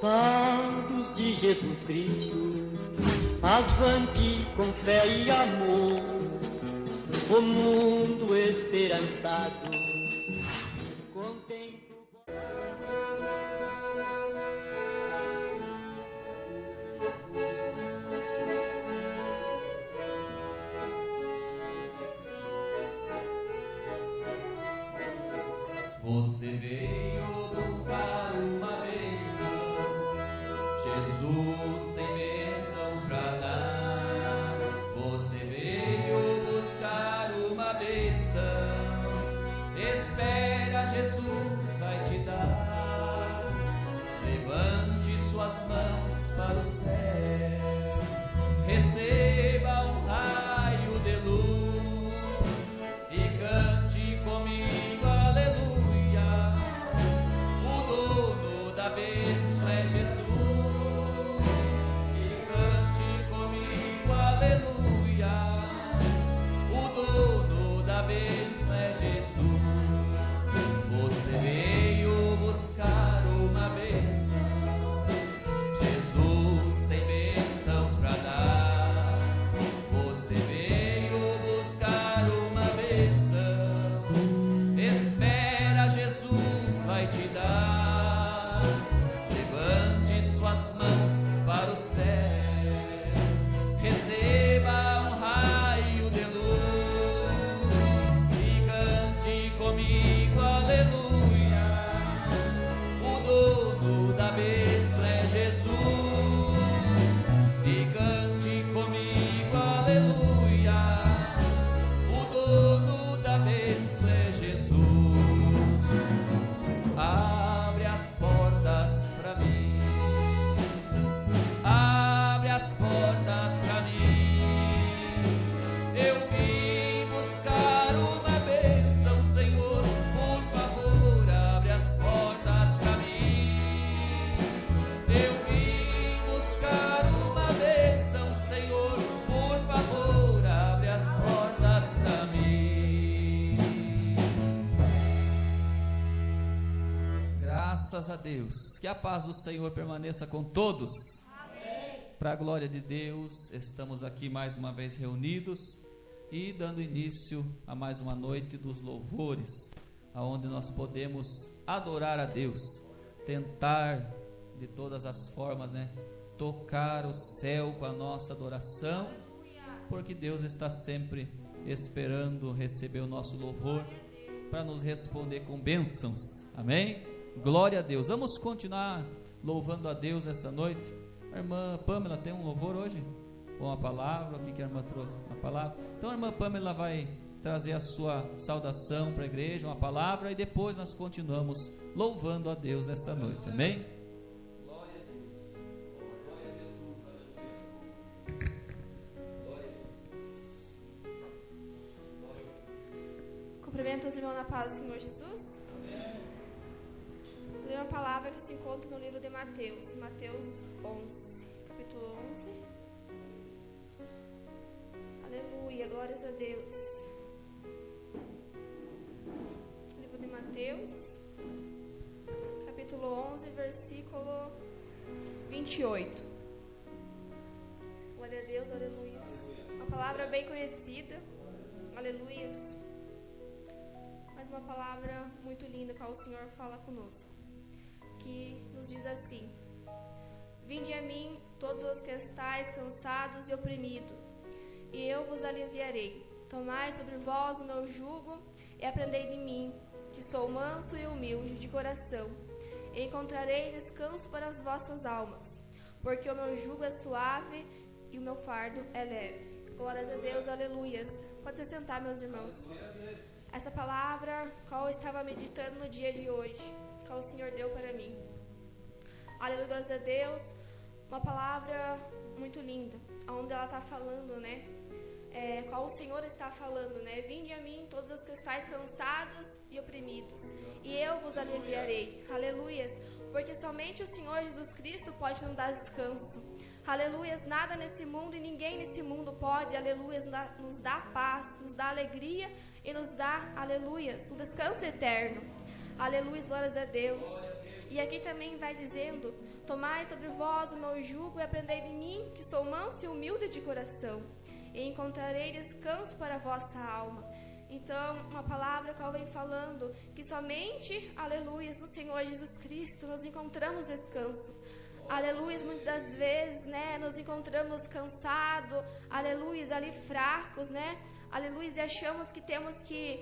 soldados de Jesus Cristo, avante com fé e amor, o mundo esperançado contempla. Você veio buscar uma bênção, Jesus tem bênçãos pra dar. Você veio buscar uma bênção, espera, Jesus vai te dar. Levante suas mãos para o céu, receba um raio de luz e cante comigo, aleluia. A bênção é Jesus, e cante comigo, aleluia. O dono da bênção é Jesus. Você veio buscar uma bênção, Jesus tem bênçãos pra dar. Você veio buscar uma bênção, espera, Jesus vai te dar. Suas mãos para o céu, receba um raio de luz e cante comigo, aleluia. O dono da bênção é Jesus, e cante comigo, aleluia. O dono da bênção é Jesus. Abre as portas para mim, as portas pra mim. Eu vim buscar uma bênção, Senhor, por favor, abre as portas pra mim. Eu vim buscar uma bênção, Senhor, por favor, abre as portas pra mim. Graças a Deus. Que a paz do Senhor permaneça com todos. Para a glória de Deus, estamos aqui mais uma vez reunidos e dando início a mais uma noite dos louvores, aonde nós podemos adorar a Deus, tentar de todas as formas, tocar o céu com a nossa adoração, porque Deus está sempre esperando receber o nosso louvor para nos responder com bênçãos, amém? Glória a Deus. Vamos continuar louvando a Deus nessa noite. A irmã Pamela tem um louvor hoje? Com a palavra, o que a irmã trouxe? A palavra. Então a irmã Pamela vai trazer a sua saudação para a igreja, uma palavra, e depois nós continuamos louvando a Deus nessa noite, amém? Glória a Deus. Glória a Jesus. Glória a Deus. Cumprimento os irmãos na paz do Senhor Jesus. Amém. Vou ler uma palavra que se encontra no livro de Mateus, Mateus 11, capítulo 11. Aleluia, glórias a Deus. Livro de Mateus, capítulo 11, versículo 28. Glória a Deus, aleluia. Uma palavra bem conhecida, aleluias. Mas uma palavra muito linda que o Senhor fala conosco, que nos diz assim: vinde a mim todos os que estáis cansados e oprimidos, e eu vos aliviarei. Tomai sobre vós o meu jugo e aprendei de mim, que sou manso e humilde de coração, e encontrarei descanso para as vossas almas, porque o meu jugo é suave e o meu fardo é leve. Glórias a Deus, aleluias. Pode se sentar, meus irmãos. Essa palavra, qual eu estava meditando no dia de hoje, qual o Senhor deu para mim. Aleluia, glórias a Deus. Uma palavra muito linda, onde ela está falando, qual o Senhor está falando, vinde a mim todos os que estáis cansados e oprimidos, e eu vos aliviarei. Aleluias, porque somente o Senhor Jesus Cristo pode nos dar descanso. Aleluias, nada nesse mundo e ninguém nesse mundo pode, aleluias, nos dar paz, nos dar alegria e nos dar, aleluias, um descanso eterno. Aleluia, glórias a Deus. E aqui também vai dizendo: tomai sobre vós o meu jugo e aprendei de mim, que sou manso e humilde de coração, e encontrarei descanso para a vossa alma. Então, uma palavra que eu venho falando, que somente, aleluia, no Senhor Jesus Cristo nós encontramos descanso. Aleluia, muitas das vezes, né, nos encontramos cansados, aleluia, ali fracos, né, aleluia, e achamos que temos que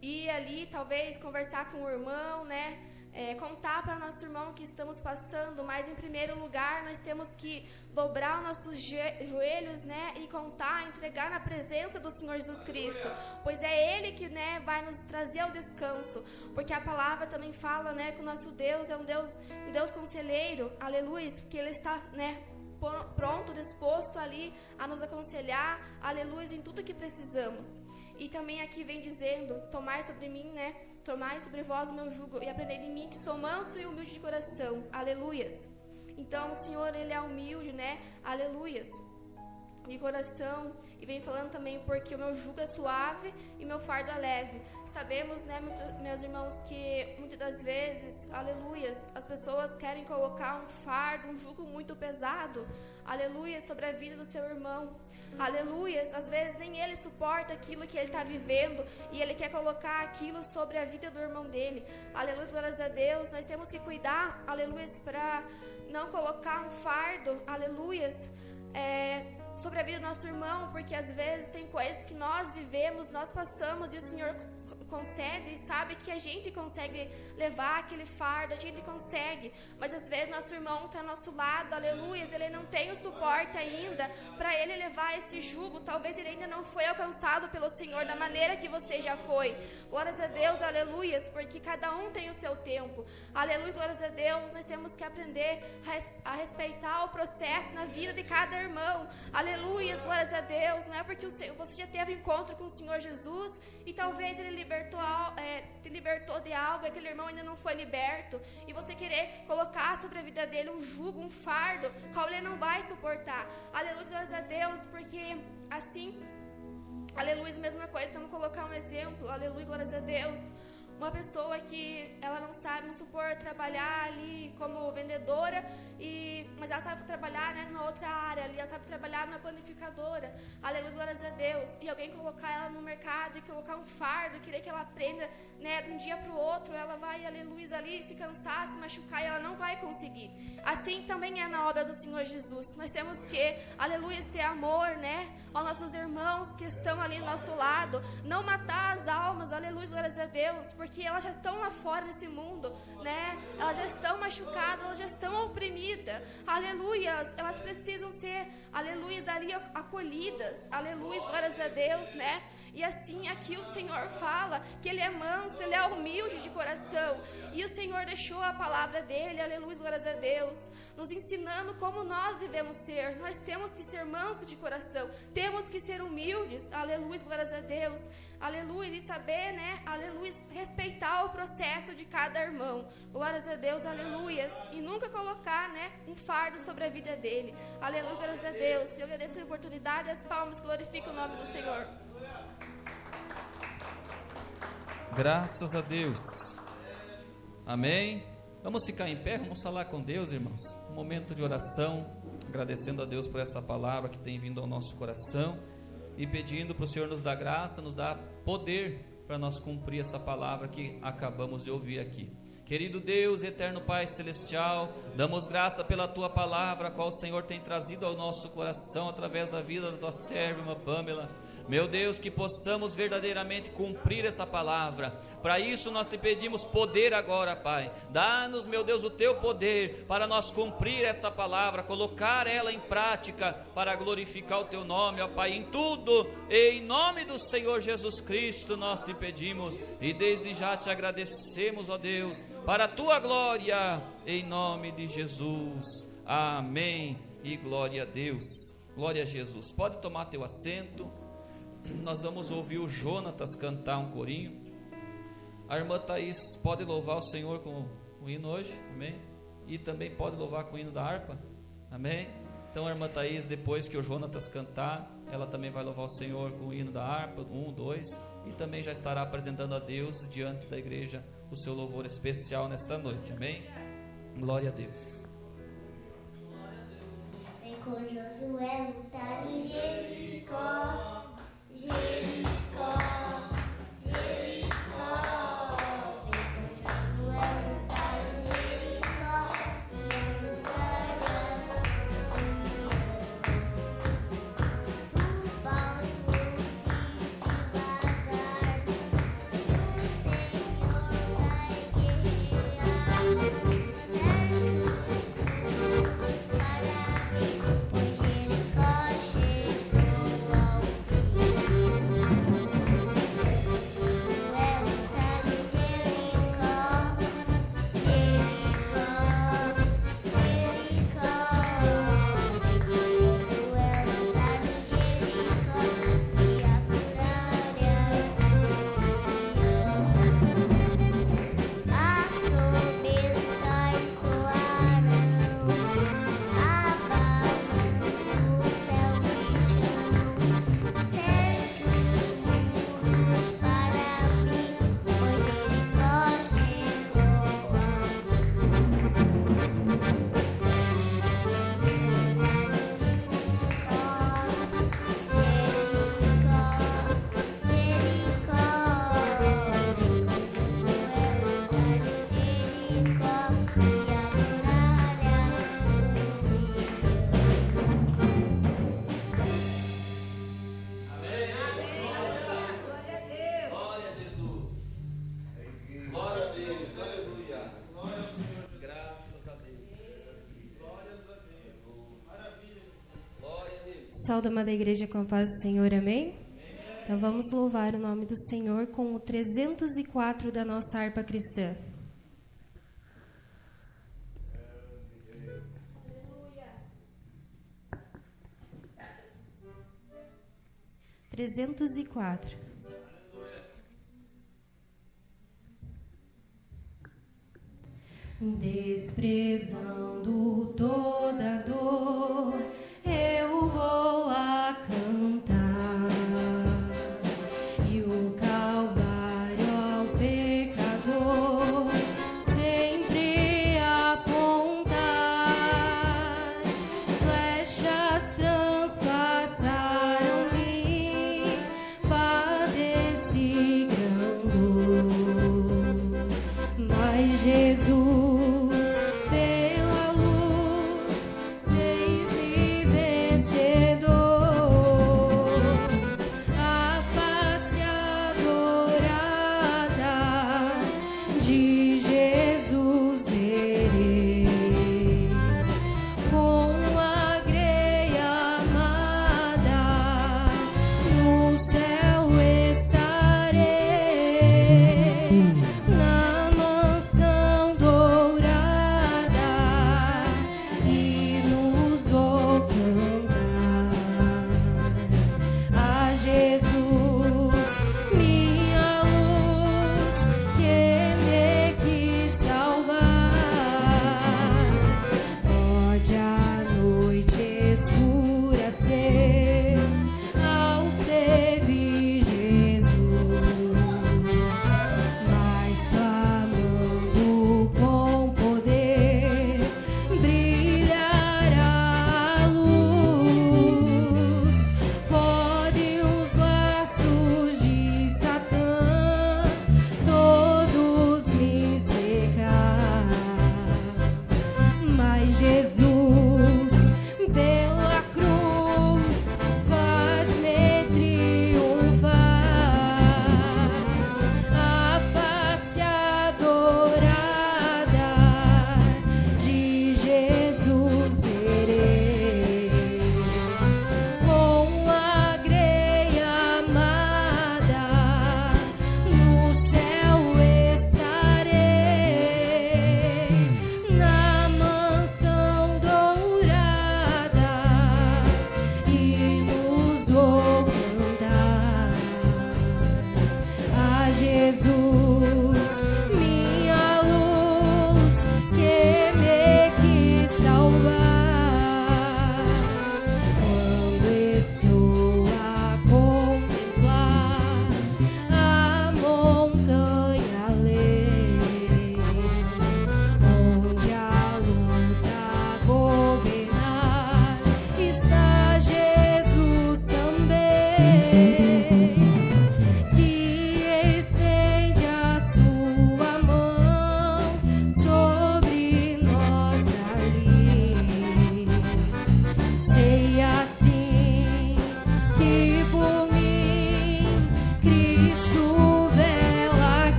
ir ali, talvez, conversar com o irmão, né, contar para nosso irmão que estamos passando, mas em primeiro lugar nós temos que dobrar os nossos joelhos, né, e contar, entregar na presença do Senhor Jesus Cristo, pois é Ele que, né, vai nos trazer ao descanso, porque a palavra também fala, né, que o nosso Deus é um Deus conselheiro, aleluia, porque Ele está, né, pronto, disposto ali a nos aconselhar, aleluia, em tudo que precisamos. E também aqui vem dizendo: tomai sobre mim, né, tomai sobre vós o meu jugo e aprendei de mim, que sou manso e humilde de coração, aleluias. Então o Senhor, Ele é humilde, né, aleluias, de coração, e vem falando também: porque o meu jugo é suave e meu fardo é leve. Sabemos, né, meus irmãos, que muitas das vezes, aleluias, as pessoas querem colocar um fardo, um jugo muito pesado, aleluia, sobre a vida do seu irmão. Aleluias, às vezes nem ele suporta aquilo que ele está vivendo e ele quer colocar aquilo sobre a vida do irmão dele. Aleluia, glórias a Deus. Nós temos que cuidar, aleluias, para não colocar um fardo, aleluias, sobre a vida do nosso irmão, porque às vezes tem coisas que nós vivemos, nós passamos, e o Senhor concede e sabe que a gente consegue levar aquele fardo, a gente consegue, mas às vezes nosso irmão está ao nosso lado, aleluia, ele não tem o suporte ainda para ele levar esse jugo, talvez ele ainda não foi alcançado pelo Senhor da maneira que você já foi. Glórias a Deus, aleluia, porque cada um tem o seu tempo, aleluia, glórias a Deus. Nós temos que aprender a respeitar o processo na vida de cada irmão, aleluia, glórias a Deus. Não é porque você já teve encontro com o Senhor Jesus e talvez Ele te libertou de algo, aquele irmão ainda não foi liberto, e você querer colocar sobre a vida dele um jugo, um fardo, qual ele não vai suportar. Aleluia, glórias a Deus, porque assim, aleluia, mesma coisa, vamos colocar um exemplo, aleluia, glórias a Deus. Uma pessoa que ela não sabe, não supor trabalhar ali como vendedora, mas ela sabe trabalhar, né, numa outra área ali, ela sabe trabalhar na panificadora, aleluia, glórias a Deus, e alguém colocar ela no mercado e colocar um fardo, querer que ela aprenda, né, de um dia para o outro, ela vai, aleluia, ali se cansar, se machucar, e ela não vai conseguir. Assim também é na obra do Senhor Jesus. Nós temos que, aleluia, ter amor, né, aos nossos irmãos que estão ali do nosso lado, não matar as almas, aleluia, glórias a Deus, porque elas já estão lá fora nesse mundo, né? Elas já estão machucadas, elas já estão oprimidas, aleluia, elas precisam ser, aleluia, ali acolhidas, aleluia, glórias a Deus, né? E assim, aqui o Senhor fala que Ele é manso, Ele é humilde de coração, e o Senhor deixou a palavra dEle, aleluia, glórias a Deus, nos ensinando como nós devemos ser. Nós temos que ser mansos de coração, temos que ser humildes, aleluia, glórias a Deus, aleluia, e saber, né, aleluia, respeitar o processo de cada irmão, glórias a Deus, aleluia, e nunca colocar, né, um fardo sobre a vida dele, aleluia, glórias a Deus. Eu agradeço a oportunidade, as palmas glorificam o nome do Senhor. Graças a Deus. Amém. Vamos ficar em pé, vamos falar com Deus, irmãos. Um momento de oração, agradecendo a Deus por essa palavra que tem vindo ao nosso coração e pedindo para o Senhor nos dar graça, nos dar poder para nós cumprir essa palavra que acabamos de ouvir aqui. Querido Deus, eterno Pai Celestial, damos graça pela Tua palavra, a qual o Senhor tem trazido ao nosso coração através da vida da Tua serva, irmã Pamela. Meu Deus, que possamos verdadeiramente cumprir essa palavra. Para isso nós te pedimos poder agora, Pai. Dá-nos, meu Deus, o Teu poder para nós cumprir essa palavra, colocar ela em prática para glorificar o Teu nome, ó Pai, em tudo. E em nome do Senhor Jesus Cristo nós te pedimos e desde já te agradecemos, ó Deus, para a Tua glória, em nome de Jesus. Amém e glória a Deus. Glória a Jesus. Pode tomar teu assento. Nós vamos ouvir o Jonatas cantar um corinho. A irmã Thaís pode louvar o Senhor com o hino hoje, amém? E também pode louvar com o hino da harpa, amém? Então a irmã Thaís, depois que o Jonatas cantar, ela também vai louvar o Senhor com o hino da harpa, 1, 2, e também já estará apresentando a Deus diante da igreja o seu louvor especial nesta noite, amém? Glória a Deus. Vem com Josué lutar em Jericó, Jericó, Jericó. Vem com Josué lutar em Jericó, e as muralhas ruíam. Suba os montes devagar, que o Senhor vai guerrear. Pois Jericó chegou ao Saúde, amada igreja, com a paz do Senhor, amém? Então vamos louvar o nome do Senhor com o 304 da nossa harpa cristã. Trezentos e quatro. Desprezando toda dor, eu vou a cantar, e o Calvário ao pecador sempre apontar. Flechas transpassaram-me, padeci grande dor, mas Jesus na mansão do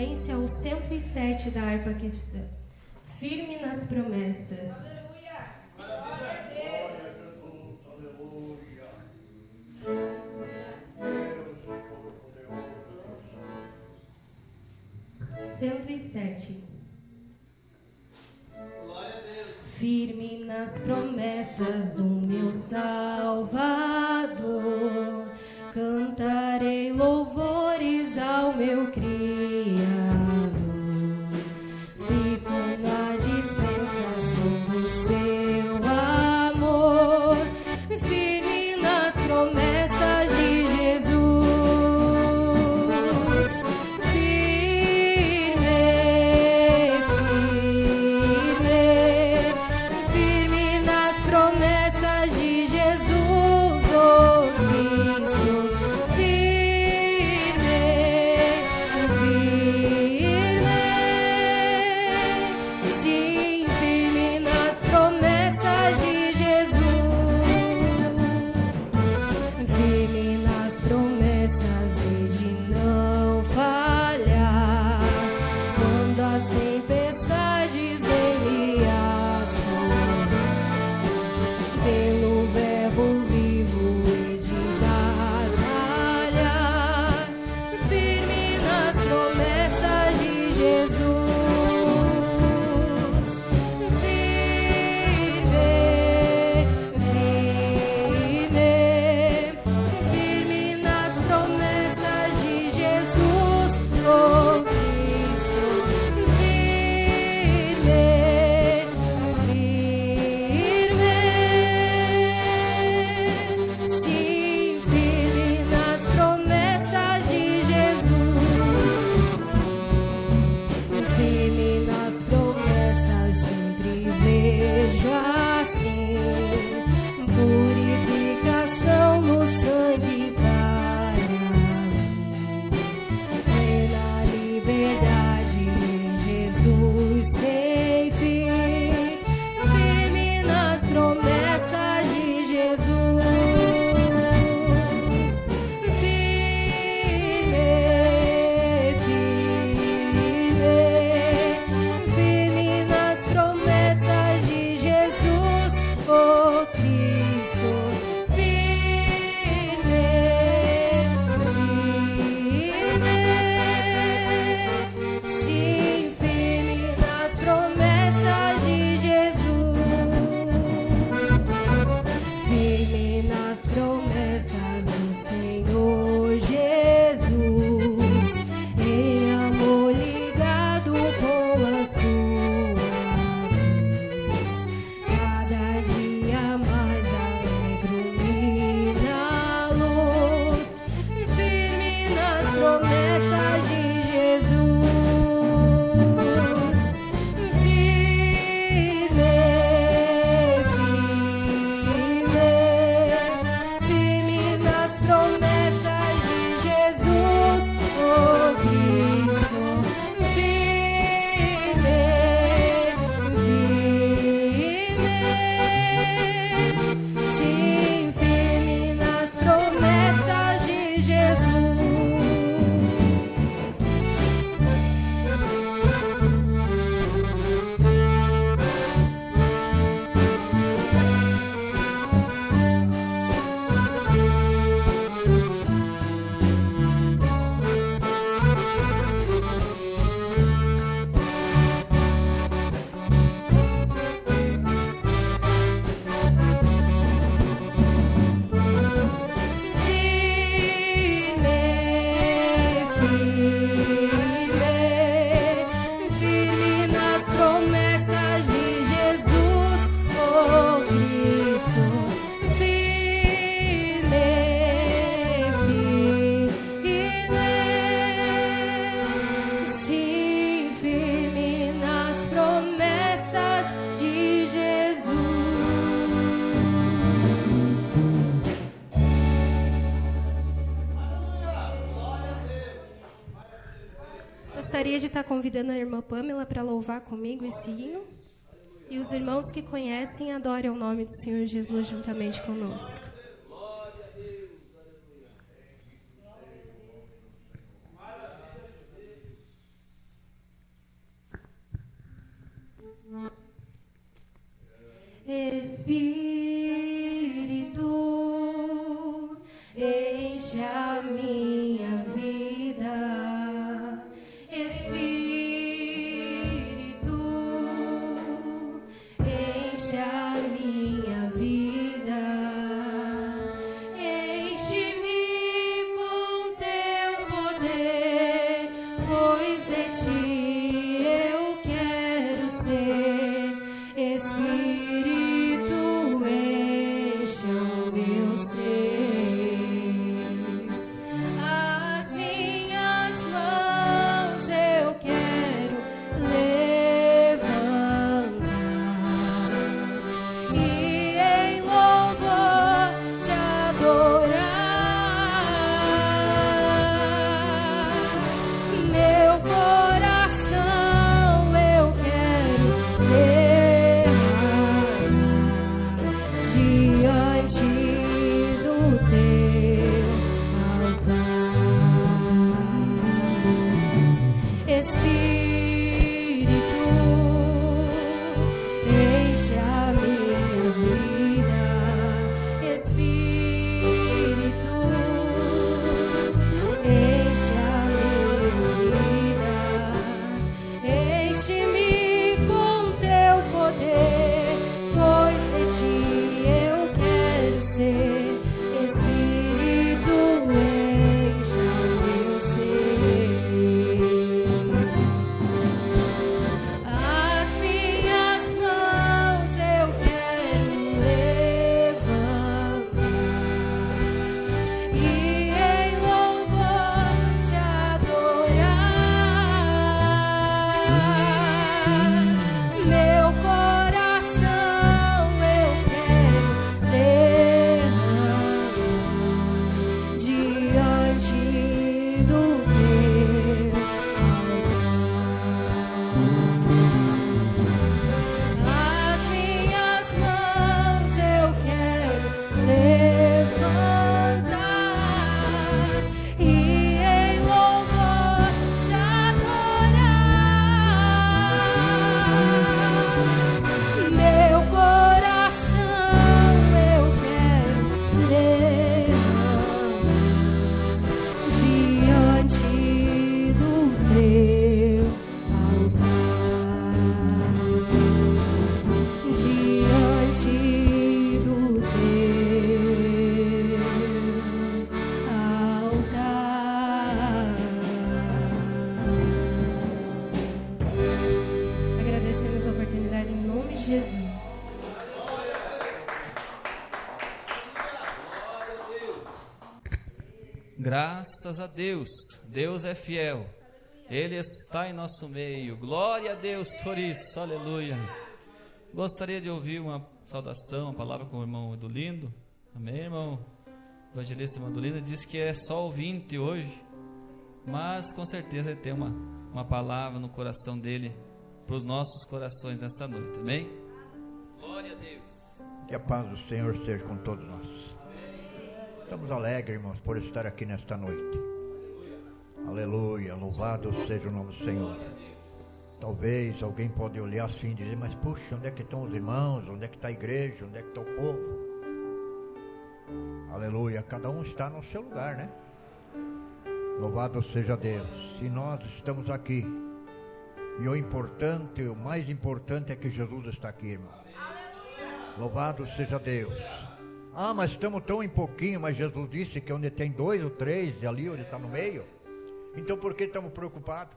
sequência ao 107 da harpa cristã. Firme nas promessas. Glória a Deus. 107. Firme nas promessas do meu Salvador, cantarei louvores ao meu Criador. Fico na dispensação do seu amor, firme nas promessas de Jesus. Gostaria de estar convidando a irmã Pamela para louvar comigo esse hino. E os irmãos que conhecem, adorem o nome do Senhor Jesus juntamente conosco. Espírito, enche a minha vida. Espírito, enche a minha vida. Enche-me com teu poder, pois de ti eu quero ser. Espírito, enche o meu ser. As minhas mãos eu quero levantar e em louvor te adorar. Meu coração eu quero derramar diante do teu altar. Espírito, enche a minha vida. Espírito, enche a minha vida. Enche-me com teu poder, pois de ti eu quero ser. Espírito, enche o meu ser. As minhas mãos eu quero levantar e em louvor te adorar. Meu coração eu quero derramar diante do teu altar. As minhas mãos eu quero levantar e em louvor te adorar. Meu coração eu quero derramar diante do teu altar. Diante do teu altar. Agradecemos a oportunidade em nome de Jesus. Graças a Deus, Deus é fiel, Ele está em nosso meio, glória a Deus por isso, aleluia. Gostaria de ouvir uma saudação, uma palavra com o irmão Edolindo, amém, irmão? O evangelista irmão Edolindo disse que é só ouvinte hoje, mas com certeza ele tem uma palavra no coração dele, para os nossos corações nessa noite, amém? Glória a Deus. Que a paz do Senhor esteja com todos nós. Estamos alegres, irmãos, por estar aqui nesta noite. Aleluia, louvado seja o nome do Senhor. Talvez alguém pode olhar assim e dizer, mas puxa, onde é que estão os irmãos? Onde é que está a igreja? Onde é que está o povo? Aleluia, cada um está no seu lugar, né? Louvado seja Deus. E nós estamos aqui. E o importante, o mais importante é que Jesus está aqui, irmão. Louvado seja Deus. Ah, mas estamos tão em pouquinho, mas Jesus disse que onde tem 2 ou 3, ali ele está no meio. Então por que estamos preocupados?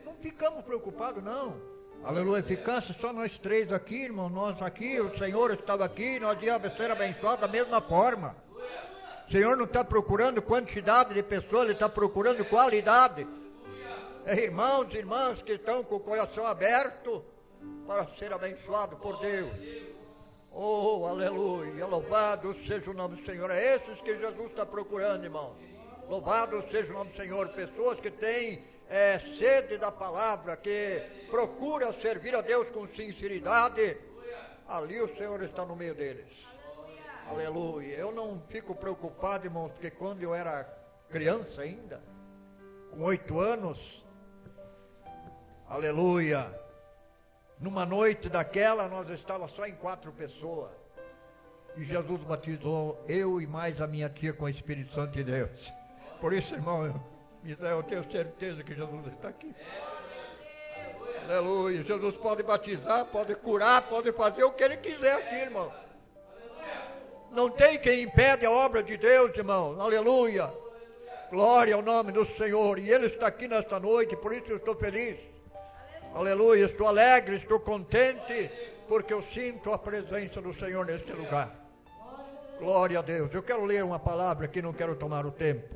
Não ficamos preocupados, não. Aleluia, ficasse só nós 3 aqui, irmão, nós aqui, o Senhor estava aqui, nós íamos ser abençoados da mesma forma. O Senhor não está procurando quantidade de pessoas, Ele está procurando qualidade. É irmãos e irmãs que estão com o coração aberto para ser abençoados por Deus. Oh, aleluia, louvado seja o nome do Senhor. É esses que Jesus está procurando, irmão. Louvado seja o nome do Senhor. Pessoas que têm sede da palavra, que procuram servir a Deus com sinceridade. Ali o Senhor está no meio deles. Aleluia. Eu não fico preocupado, irmãos, porque quando eu era criança ainda, com 8 anos, aleluia, Numa noite daquela, nós estávamos só em 4 pessoas. E Jesus batizou eu e mais a minha tia com o Espírito Santo de Deus. Por isso, irmão, eu tenho certeza que Jesus está aqui. Aleluia. Jesus pode batizar, pode curar, pode fazer o que Ele quiser aqui, irmão. Não tem quem impede a obra de Deus, irmão. Aleluia. Glória ao nome do Senhor. E Ele está aqui nesta noite, por isso eu estou feliz. Aleluia. Estou alegre, estou contente, porque eu sinto a presença do Senhor neste lugar. Glória a Deus. Eu quero ler uma palavra aqui, não quero tomar o tempo.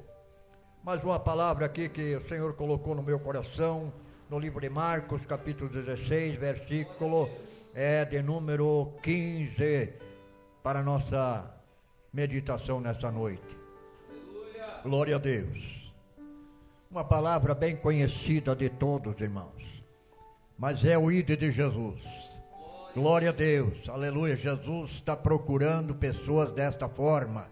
Mas uma palavra aqui que o Senhor colocou no meu coração, no livro de Marcos, capítulo 16, versículo de número 15, para a nossa meditação nessa noite. Glória a Deus. Uma palavra bem conhecida de todos, irmãos, mas é o ID de Jesus. Glória a Deus, aleluia. Jesus está procurando pessoas desta forma,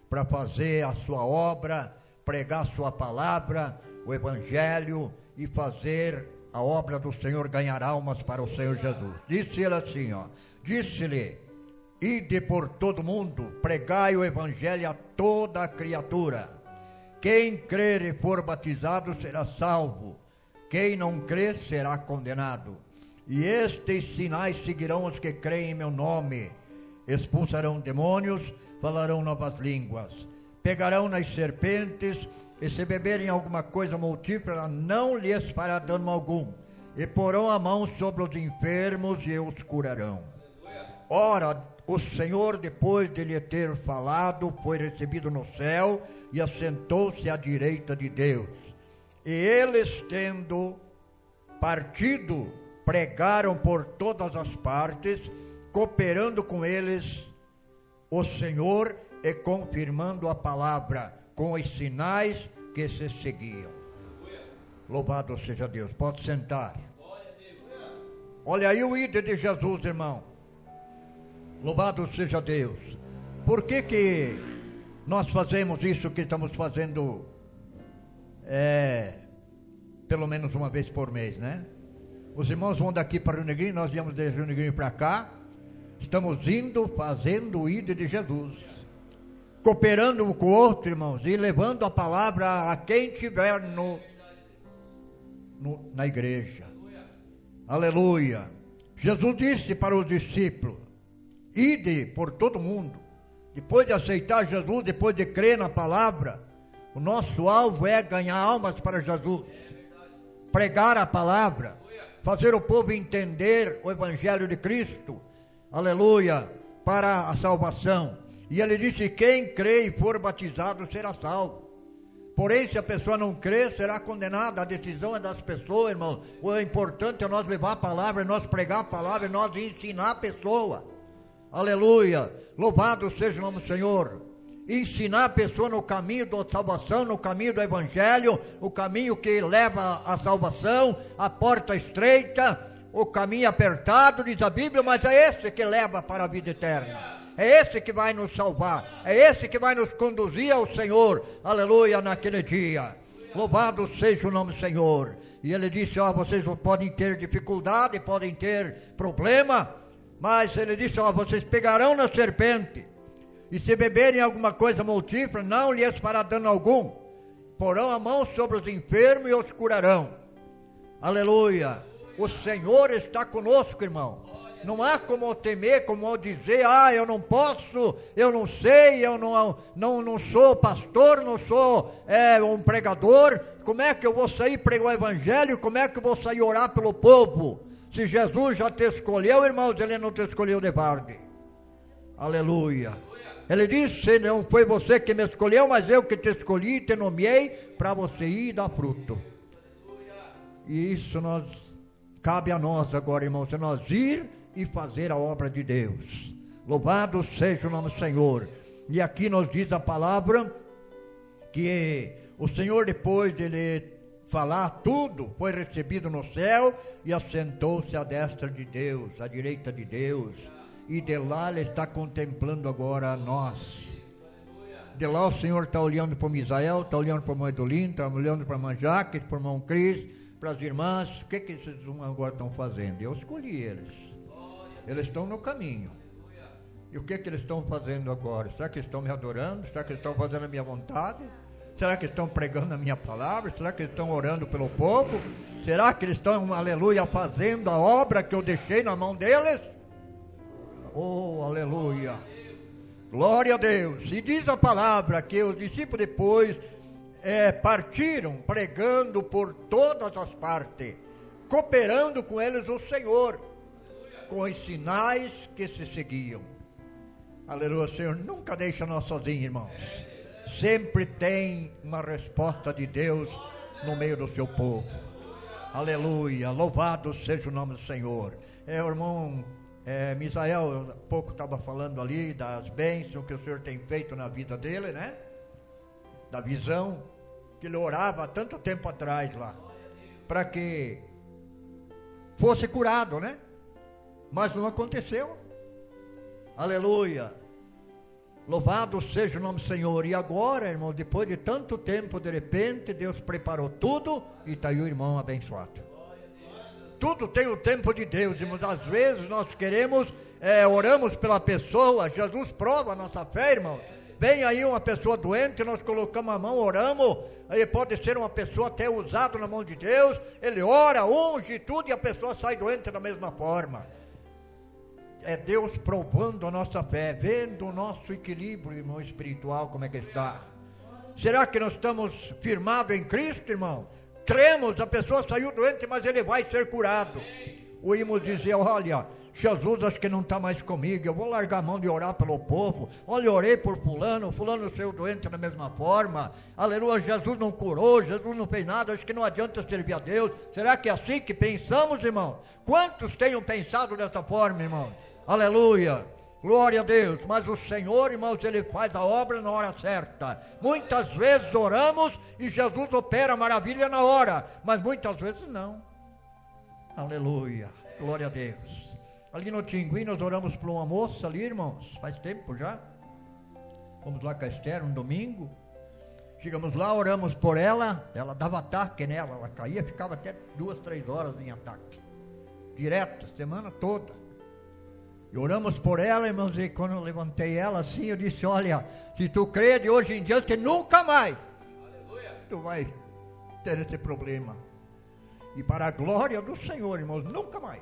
para fazer a sua obra, pregar a sua palavra, o Evangelho, e fazer a obra do Senhor, ganhar almas para o Senhor Jesus. Disse ele assim, disse-lhe: ide por todo mundo, pregai o Evangelho a toda a criatura. Quem crer e for batizado será salvo, quem não crer será condenado. E estes sinais seguirão os que creem em meu nome: expulsarão demônios, falarão novas línguas, pegarão nas serpentes, e se beberem alguma coisa mortífera, não lhes fará dano algum, e porão a mão sobre os enfermos e os curarão. Ora, o Senhor, depois de lhe ter falado, foi recebido no céu e assentou-se à direita de Deus. E eles, tendo partido, pregaram por todas as partes, cooperando com eles o Senhor e confirmando a palavra com os sinais que se seguiam. Louvado seja Deus. Pode sentar. Olha aí o ID de Jesus, irmão. Louvado seja Deus. Por que nós fazemos isso que estamos fazendo pelo menos uma vez por mês, né? Os irmãos vão daqui para Rio Negrinho, nós viemos de Rio Negrinho para cá. Estamos indo, fazendo o ID de Jesus, cooperando um com o outro, irmãos, e levando a palavra a quem estiver na igreja. Aleluia. Jesus disse para os discípulos: ide por todo mundo. Depois de aceitar Jesus, depois de crer na palavra, o nosso alvo é ganhar almas para Jesus, pregar a palavra, fazer o povo entender o Evangelho de Cristo, aleluia, para a salvação. E ele disse: quem crê e for batizado será salvo. Porém, se a pessoa não crer, será condenada. A decisão é das pessoas, irmão. O importante é nós levar a palavra, nós pregar a palavra, nós ensinar a pessoa. Aleluia, louvado seja o nome do Senhor. Ensinar a pessoa no caminho da salvação, no caminho do Evangelho, o caminho que leva à salvação, a porta estreita, o caminho apertado, diz a Bíblia, mas é esse que leva para a vida eterna. É esse que vai nos salvar, é esse que vai nos conduzir ao Senhor, aleluia, naquele dia. Louvado seja o nome do Senhor. E ele disse: vocês podem ter dificuldade, podem ter problema, mas ele disse: vocês pegarão na serpente, e se beberem alguma coisa mortífera, não lhes fará dano algum, porão a mão sobre os enfermos e os curarão. Aleluia. O Senhor está conosco, irmão. Não há como temer, como dizer: eu não posso, eu não sei, eu não sou pastor, não sou um pregador. Como é que eu vou sair pregar o Evangelho? Como é que eu vou sair orar pelo povo? Se Jesus já te escolheu, irmãos, Ele não te escolheu de barde. Aleluia. Ele disse: não foi você que me escolheu, mas eu que te escolhi e te nomeei para você ir e dar fruto. E isso cabe a nós agora, irmãos, se nós ir e fazer a obra de Deus. Louvado seja o nome do Senhor. E aqui nos diz a palavra que o Senhor, depois de ele falar tudo, foi recebido no céu e assentou-se à destra de Deus, à direita de Deus. E de lá ele está contemplando agora a nós. De lá o Senhor está olhando para o Misael, está olhando para a irmã Edolina, está olhando para a irmã Jaques, para o irmão Cris, para as irmãs, o que esses agora estão fazendo? Eu escolhi eles. Eles estão no caminho. E o que eles estão fazendo agora? Será que estão me adorando? Será que estão fazendo a minha vontade? Será que estão pregando a minha palavra? Será que estão orando pelo povo? Será que eles estão, aleluia, fazendo a obra que eu deixei na mão deles? Oh, aleluia! Glória a Deus! E diz a palavra que os discípulos depois partiram pregando por todas as partes, cooperando com eles o Senhor, com os sinais que se seguiam. Aleluia, Senhor, nunca deixa nós sozinhos, irmãos. Sempre tem uma resposta de Deus no meio do seu povo. Aleluia, louvado seja o nome do Senhor. O irmão Misael, há pouco estava falando ali das bênçãos que o Senhor tem feito na vida dele, né? Da visão que ele orava há tanto tempo atrás lá, para que fosse curado, né? Mas não aconteceu. Aleluia. Louvado seja o nome do Senhor. E agora, irmão, depois de tanto tempo, de repente, Deus preparou tudo e está aí o irmão abençoado. Tudo tem o tempo de Deus, irmãos. Às vezes nós queremos, oramos pela pessoa, Jesus prova a nossa fé, irmão. Vem aí uma pessoa doente, nós colocamos a mão, oramos, aí pode ser uma pessoa até usada na mão de Deus, ele ora, unge tudo e a pessoa sai doente da mesma forma. É Deus provando a nossa fé, vendo o nosso equilíbrio, irmão, espiritual, como é que está. Será que nós estamos firmados em Cristo, irmão? Cremos, a pessoa saiu doente, mas ele vai ser curado. Oímos dizer, olha, Jesus acho que não está mais comigo, eu vou largar a mão de orar pelo povo. Olha, eu orei por fulano saiu doente da mesma forma. Aleluia, Jesus não curou, Jesus não fez nada, acho que não adianta servir a Deus. Será que é assim que pensamos, irmão? Quantos tenham pensado dessa forma, irmão? Aleluia, glória a Deus. Mas o Senhor, irmãos, Ele faz a obra na hora certa. Muitas vezes oramos e Jesus opera maravilha na hora, mas muitas vezes não. Aleluia, glória a Deus. Ali no Tingui nós oramos por uma moça ali, irmãos, faz tempo já. Fomos lá com a Esther um domingo. Chegamos lá, oramos por ela, ela dava ataque nela, ela caía, ficava até 2, 3 horas em ataque. Direto, semana toda. E oramos por ela, irmãos, e quando eu levantei ela assim, eu disse, olha, se tu crê de hoje em diante, nunca mais tu vai ter esse problema. E para a glória do Senhor, irmãos, nunca mais.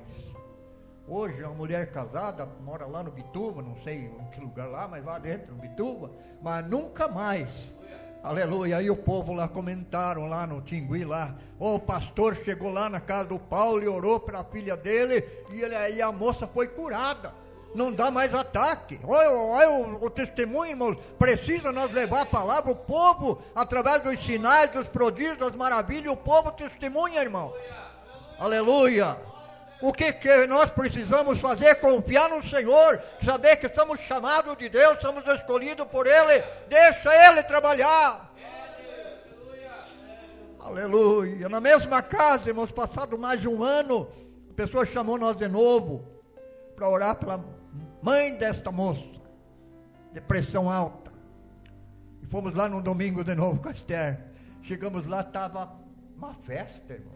Hoje é uma mulher casada, mora lá no Bituva, não sei em que lugar lá, mas lá dentro, no Bituva, mas nunca mais. Aleluia. Aí o povo lá comentaram lá no Tingui lá, o pastor chegou lá na casa do Paulo e orou para a filha dele, e a moça foi curada. Não dá mais ataque. Olha o testemunho, irmãos. Precisa nós levar a palavra, o povo, através dos sinais, dos prodígios, das maravilhas, o povo testemunha, irmão. Aleluia. O que nós precisamos fazer? Confiar no Senhor, saber que somos chamados de Deus, somos escolhidos por Ele, deixa Ele trabalhar. Aleluia. Na mesma casa, irmãos, passado mais de um ano, a pessoa chamou nós de novo para orar pela mãe desta moça, depressão alta. E fomos lá num domingo de novo com a Esther. Chegamos lá, estava uma festa, irmãos,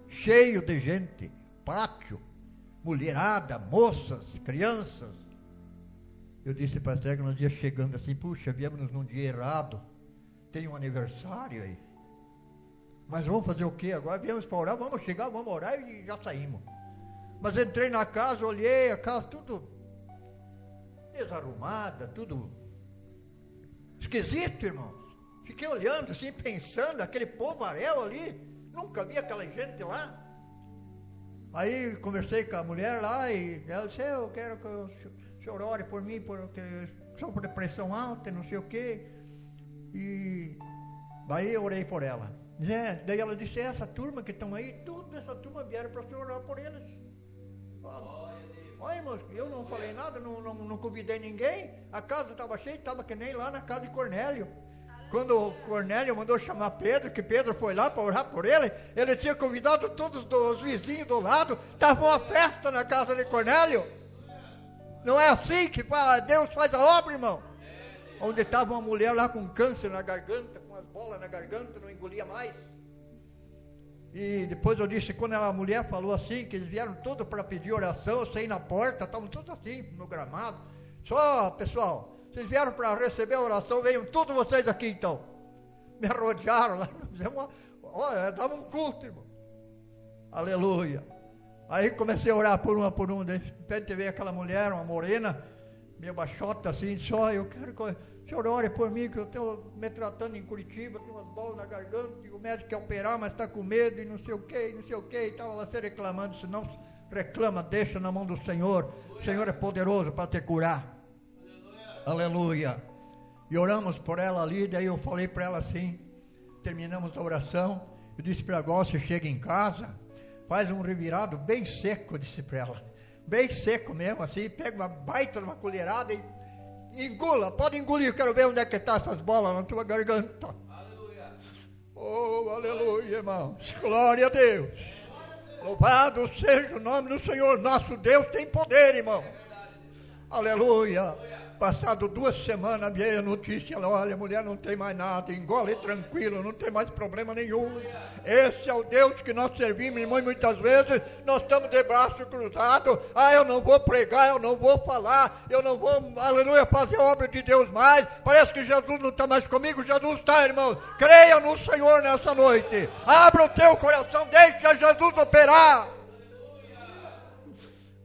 cheio de gente. Pátio, mulherada, moças, crianças. Eu disse para a Esther que nós ia chegando assim, puxa, viemos num dia errado, tem um aniversário aí, mas vamos fazer o que agora? Viemos para orar, vamos chegar, vamos orar e já saímos. Mas entrei na casa, olhei a casa tudo desarrumada, tudo esquisito, irmãos. Fiquei olhando assim, pensando, aquele povaréu ali, nunca vi aquela gente lá. Aí conversei com a mulher lá e ela disse, eu quero que o senhor ore por mim, porque sou com depressão alta e não sei o quê. E daí eu orei por ela. Daí ela disse, essa turma que estão aí, toda essa turma vieram para o senhor orar por eles. Olha, irmãos, eu não falei nada, não convidei ninguém, a casa estava cheia, estava que nem lá na casa de Cornélio. Quando o Cornélio mandou chamar Pedro, que Pedro foi lá para orar por ele, ele tinha convidado todos os vizinhos do lado, estava uma festa na casa de Cornélio. Não é assim que Deus faz a obra, irmão? Onde estava uma mulher lá com câncer na garganta, com as bolas na garganta, não engolia mais. E depois eu disse, quando a mulher falou assim, que eles vieram todos para pedir oração, eu saí na porta, estavam todos assim, no gramado. Só, pessoal, vocês vieram para receber a oração, venham todos vocês aqui então. Me arrodearam lá, olha, dava um culto, irmão. Aleluia. Aí comecei a orar por uma, de repente veio aquela mulher, uma morena, meio baixota assim, só, eu quero que o senhor ore por mim, que eu estou me tratando em Curitiba, tenho umas bolas na garganta, e o médico quer operar, mas está com medo, e não sei o que, e estava lá se reclamando, se não reclama, deixa na mão do Senhor, o Senhor é poderoso para te curar. Aleluia. E oramos por ela ali, daí eu falei para ela assim, terminamos a oração, eu disse para ela, agora você chega em casa, faz um revirado bem seco, eu disse para ela, bem seco mesmo, assim, pega uma baita, uma colherada e engula, pode engolir, eu quero ver onde é que está essas bolas na tua garganta. Aleluia. Oh, aleluia, irmãos, glória a Deus. Louvado seja o nome do Senhor, nosso Deus tem poder, irmão. Aleluia. Passado 2 semanas, veio a notícia, olha, a mulher não tem mais nada, engole tranquilo, não tem mais problema nenhum. Esse é o Deus que nós servimos, irmão, e muitas vezes nós estamos de braço cruzado, eu não vou pregar, eu não vou falar, eu não vou, aleluia, fazer a obra de Deus mais, parece que Jesus não está mais comigo, Jesus está, irmão. Creia no Senhor nessa noite, abra o teu coração, deixa Jesus operar.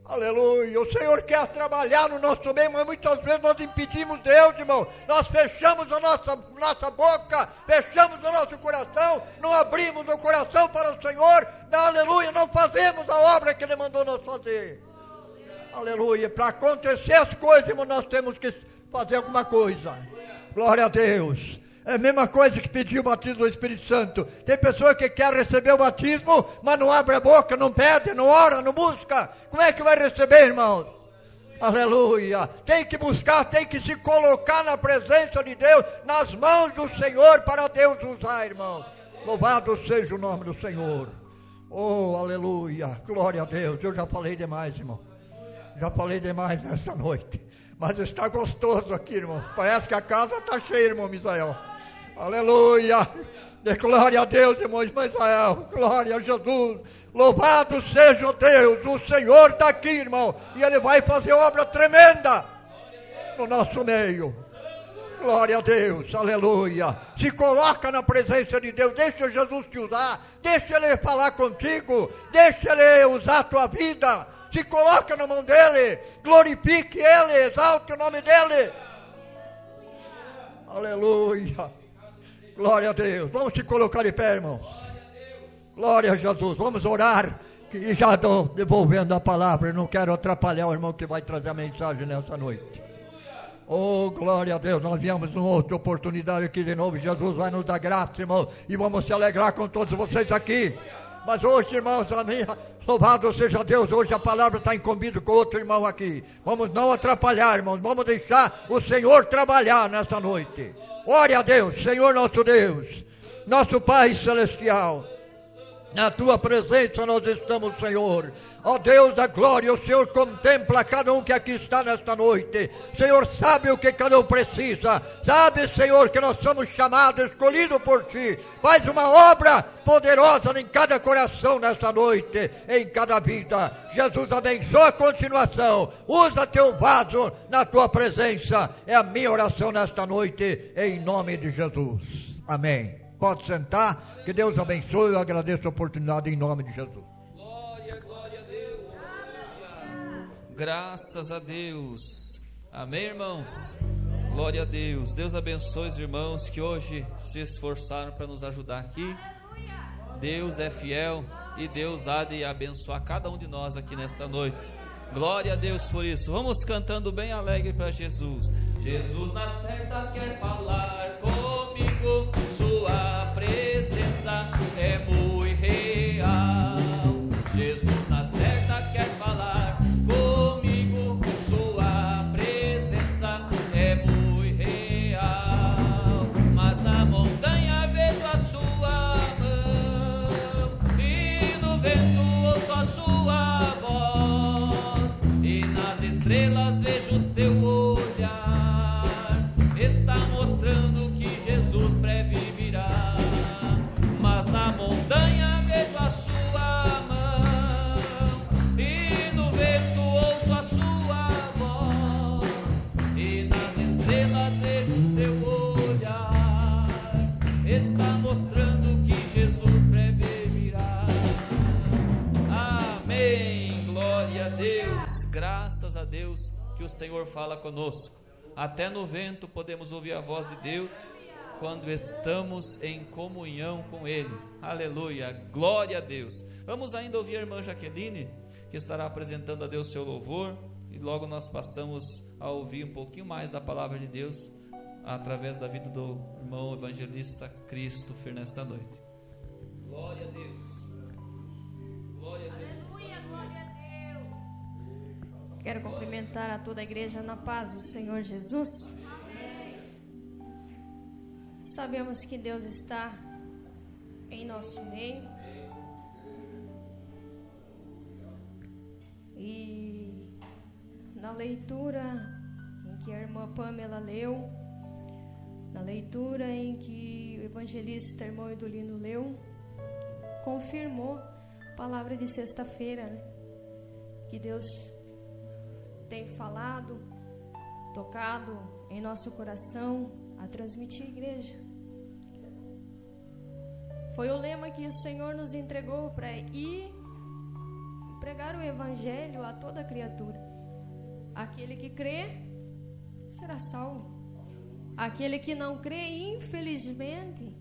Aleluia, o Senhor quer trabalhar no nosso meio, mas muitas vezes nós impedimos Deus, irmão. Nós fechamos a nossa boca, fechamos o nosso coração, não abrimos o coração para o Senhor, aleluia, não fazemos a obra que Ele mandou nós fazer. Aleluia, para acontecer as coisas, irmão, nós temos que fazer alguma coisa. Glória a Deus. É a mesma coisa que pedir o batismo do Espírito Santo. Tem pessoa que quer receber o batismo, mas não abre a boca, não pede, não ora, não busca. Como é que vai receber, irmãos? Aleluia. Tem que buscar, tem que se colocar na presença de Deus, nas mãos do Senhor, para Deus usar, irmãos. Louvado seja o nome do Senhor. Oh, aleluia. Glória a Deus. Eu já falei demais, irmão. Já falei demais nessa noite. Mas está gostoso aqui, irmão. Parece que a casa está cheia, irmão Misael. Aleluia. Glória a Deus, irmão Israel. Glória a Jesus. Louvado seja Deus. O Senhor está aqui, irmão. E Ele vai fazer obra tremenda no nosso meio. Glória a Deus. Aleluia. Se coloca na presença de Deus. Deixa Jesus te usar. Deixa Ele falar contigo. Deixa Ele usar a tua vida. Se coloca na mão dEle. Glorifique Ele. Exalte o nome dEle. Aleluia. Glória a Deus. Vamos se colocar de pé, irmãos. Glória a Jesus. Vamos orar. E já estou devolvendo a palavra. Eu não quero atrapalhar o irmão que vai trazer a mensagem nessa noite. Oh, glória a Deus. Nós viemos numa outra oportunidade aqui de novo. Jesus vai nos dar graça, irmão. E vamos se alegrar com todos vocês aqui. Mas hoje, irmãos, louvado seja Deus, hoje a palavra está incumbida com outro irmão aqui. Vamos não atrapalhar, irmãos. Vamos deixar o Senhor trabalhar nessa noite. Ore a Deus, Senhor nosso Deus, nosso Pai Celestial. Na Tua presença nós estamos, Senhor. Ó Deus da glória, o Senhor contempla cada um que aqui está nesta noite. Senhor sabe o que cada um precisa. Sabe, Senhor, que nós somos chamados, escolhidos por Ti. Faz uma obra poderosa em cada coração nesta noite, em cada vida. Jesus abençoa a continuação. Usa Teu vaso na Tua presença. É a minha oração nesta noite, em nome de Jesus. Amém. Pode sentar. Que Deus abençoe. Eu agradeço a oportunidade em nome de Jesus. Glória, glória a Deus. Graças a Deus. Amém, irmãos? Glória a Deus. Deus abençoe os irmãos que hoje se esforçaram para nos ajudar aqui. Deus é fiel e Deus há de abençoar cada um de nós aqui nessa noite. Glória a Deus por isso. Vamos cantando bem alegre para Jesus. Jesus na certa quer falar comigo. Sua presença é muito real. Jesus na certa quer falar comigo. Sua presença é muito real. Mas na montanha vejo a sua mão e no vento ouço a sua voz. E nas estrelas vejo o seu olhar. Está mostrando que Jesus breve virá. Mas na montanha vejo graças a Deus que o Senhor fala conosco. Até no vento podemos ouvir a voz de Deus quando estamos em comunhão com Ele. Aleluia, glória a Deus. Vamos ainda ouvir a irmã Jaqueline, que estará apresentando a Deus seu louvor, e logo nós passamos a ouvir um pouquinho mais da palavra de Deus através da vida do irmão evangelista Christopher nessa noite. Glória a Deus. Glória a Jesus. Aleluia, glória a Deus. Quero cumprimentar a toda a igreja na paz do Senhor Jesus. Amém. Sabemos que Deus está em nosso meio. E na leitura em que a irmã Pamela leu, na leitura em que o evangelista irmão Edulino leu, confirmou a palavra de sexta-feira, né? Que Deus tem falado, tocado em nosso coração a transmitir à igreja. Foi o lema que o Senhor nos entregou para ir pregar o evangelho a toda criatura. Aquele que crê será salvo. Aquele que não crê, infelizmente,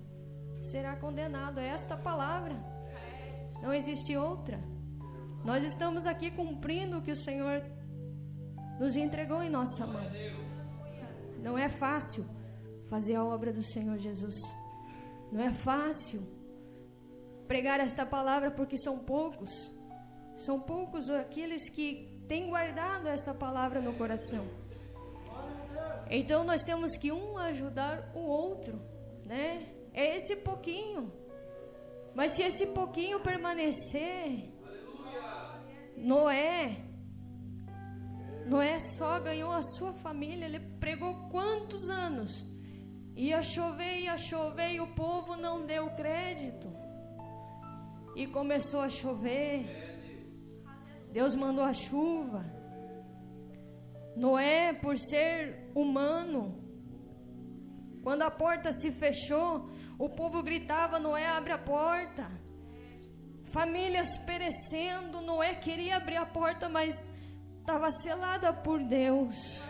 será condenado. É esta palavra. Não existe outra. Nós estamos aqui cumprindo o que o Senhor nos entregou em nossa mão. Não é fácil fazer a obra do Senhor Jesus. Não é fácil pregar esta palavra, porque são poucos. São poucos aqueles que têm guardado esta palavra no coração. Então nós temos que um ajudar o outro, né? É esse pouquinho. Mas se esse pouquinho permanecer, Noé só ganhou a sua família. Ele pregou quantos anos? Ia chover e o povo não deu crédito. E começou a chover. Deus mandou a chuva. Noé, por ser humano, quando a porta se fechou, o povo gritava: Noé, abre a porta. Famílias perecendo. Noé queria abrir a porta, mas estava selada por Deus.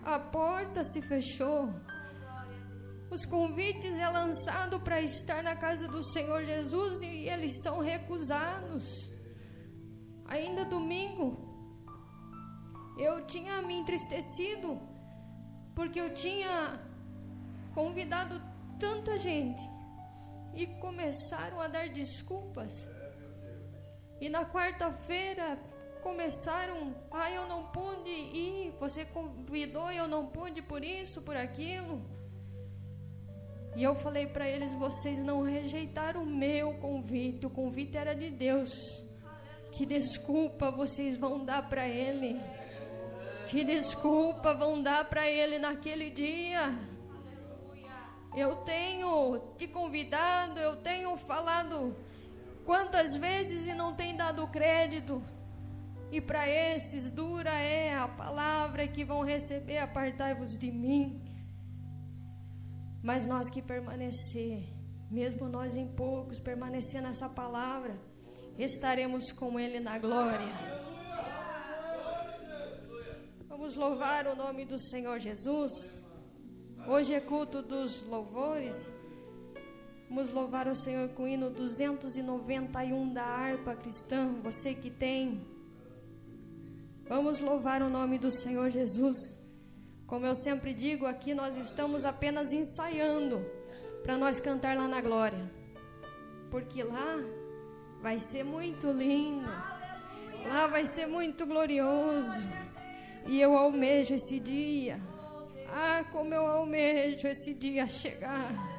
A porta se fechou. Os convites é lançado para estar na casa do Senhor Jesus e eles são recusados. Ainda domingo, eu tinha me entristecido porque eu tinha convidado tanta gente e começaram a dar desculpas. E na quarta-feira começaram: eu não pude ir, você convidou e eu não pude por isso, por aquilo. E eu falei para eles: vocês não rejeitaram o meu convite, o convite era de Deus. Que desculpa vocês vão dar para Ele? Que desculpa vão dar para Ele naquele dia? Eu tenho te convidado, eu tenho falado quantas vezes e não tem dado crédito. E para esses dura é a palavra que vão receber: apartai-vos de mim. Mas nós que permanecer, mesmo nós em poucos, permanecer nessa palavra, estaremos com Ele na glória. Vamos louvar o nome do Senhor Jesus. Hoje é culto dos louvores. Vamos louvar o Senhor com o hino 291 da harpa cristã. Você que tem, vamos louvar o nome do Senhor Jesus. Como eu sempre digo, aqui nós estamos apenas ensaiando para nós cantar lá na glória, porque lá vai ser muito lindo, lá vai ser muito glorioso. E eu almejo esse dia. Como eu almejo esse dia chegar.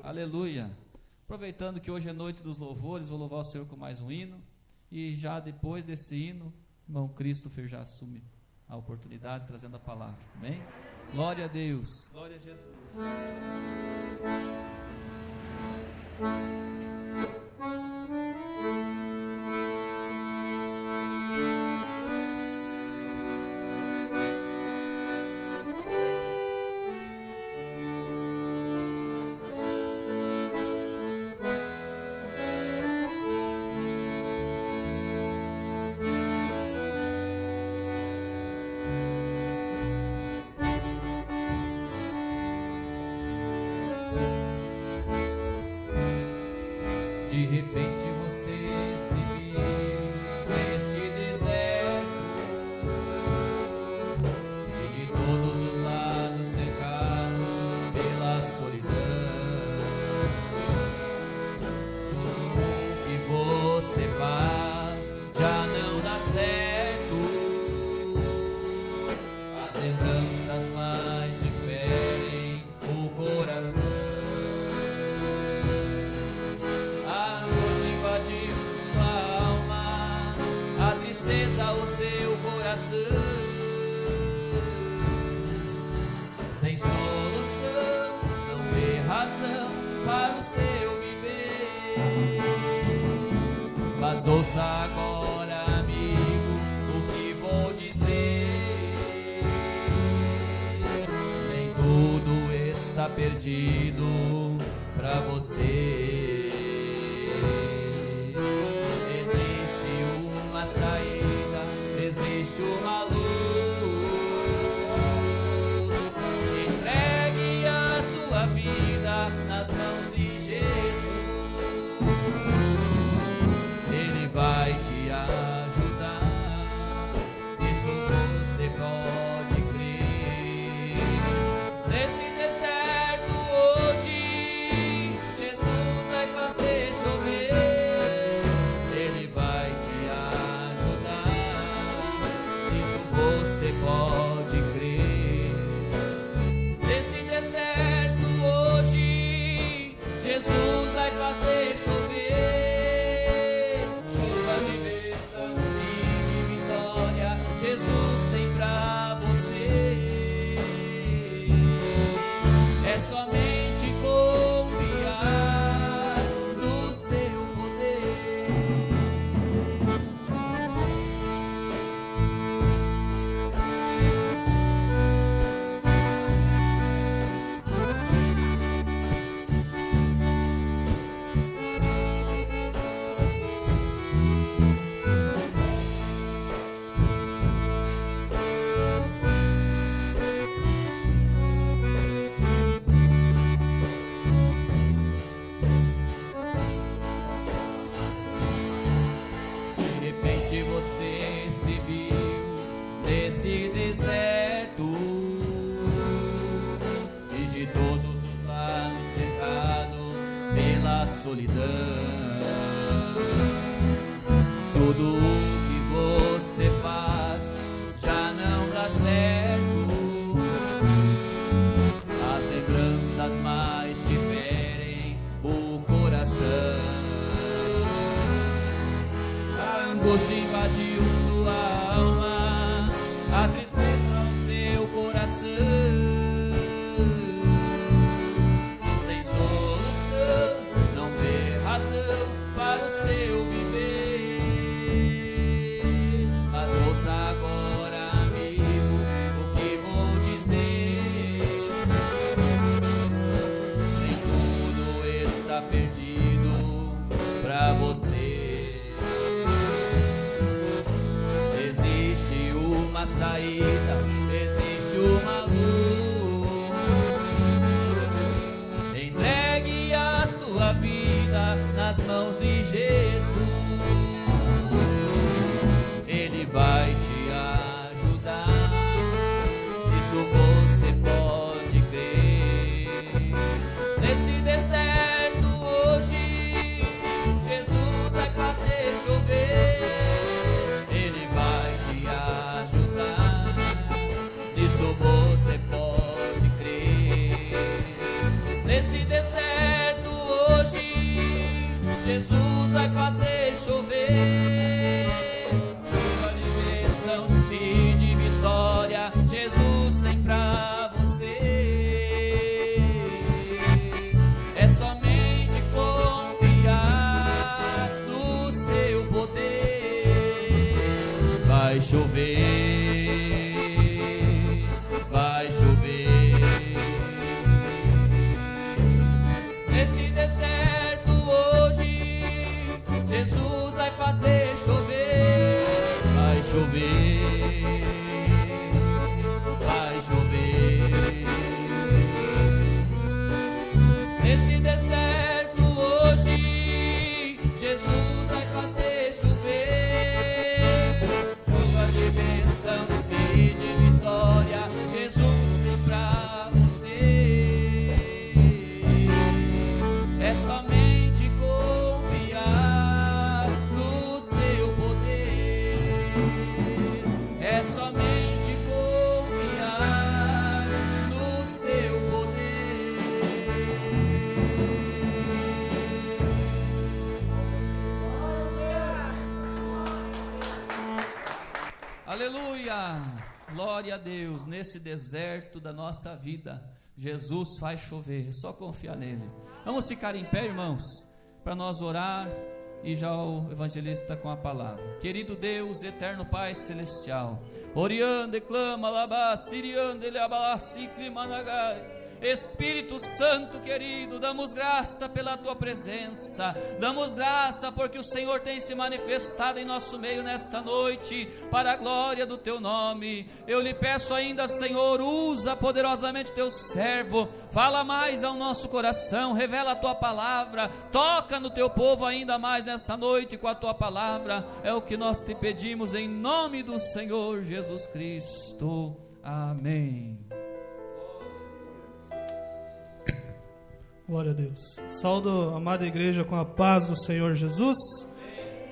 Aleluia. Aproveitando que hoje é noite dos louvores, vou louvar o Senhor com mais um hino. E já depois desse hino, irmão Christopher já assume a oportunidade, trazendo a palavra. Amém? Glória a Deus. Glória a Jesus. De repente você se viu neste deserto e de todos os lados cercado pela solidão. O que você faz já não dá certo. As lembranças mais te ferem o coração. O seu coração, sem solução, não vê razão para o seu viver. Mas ouça agora, amigo, o que vou dizer. Nem tudo está perdido pra você. Saída, existe uma luz. Entregue a sua vida nas mãos de Jesus. Ele vai te ajudar. Isso você pode crer. Nesse deserto hoje, Jesus vai fazer chover. Você pode crer. Nesse deserto hoje, Jesus vai fazer chover. Chuva de bênçãos e de vitória, Jesus tem pra você. É somente confiar no seu poder. Você se viu nesse deserto e de todos os lados cercado pela solidão. Tudo o que você faz já não dá certo. As lembranças mais te ferem o coração. Angústia invadiu sua alma, a tristeza no seu coração. Sem solução, não vê razão para o seu viver. Mas ouça agora, amigo, o que vou dizer. Nem tudo está perdido pra você. Uma saída, existe uma luz. Entregue a tua vida nas mãos de Jesus. Ele vai te ajudar. Isso você pode crer. Nesse deserto hoje, Jesus vai fazer chover. Ele vai te ajudar. Nisso você pode crer. Nesse deserto Jesus vai fazer chover chuva de bênçãos e de vitória. Jesus tem pra você. É somente confiar no seu poder. Vai chover, vai chover. Nesse deserto hoje, Jesus vai fazer chover. Vai chover, vai chover. Nesse deserto hoje, Jesus vai fazer chover chuva de bênção e de vitória. Jesus tem pra você. É somente confiar no seu poder. É somente confiar no seu poder. Aleluia! Glória a Deus. Nesse deserto da nossa vida, Jesus faz chover. É só confiar nele. Vamos ficar em pé, irmãos, para nós orar e já o evangelista com a palavra. Querido Deus, eterno Pai celestial, Oriande clama labá, Siriande leabalá, Siclimanagai. Espírito Santo querido, damos graça pela tua presença, damos graça porque o Senhor tem se manifestado em nosso meio nesta noite, para a glória do teu nome. Eu lhe peço ainda, Senhor, usa poderosamente teu servo, fala mais ao nosso coração, revela a tua palavra, toca no teu povo ainda mais nesta noite com a tua palavra. É o que nós te pedimos em nome do Senhor Jesus Cristo. Amém. Glória a Deus. Saúdo a amada igreja com a paz do Senhor Jesus.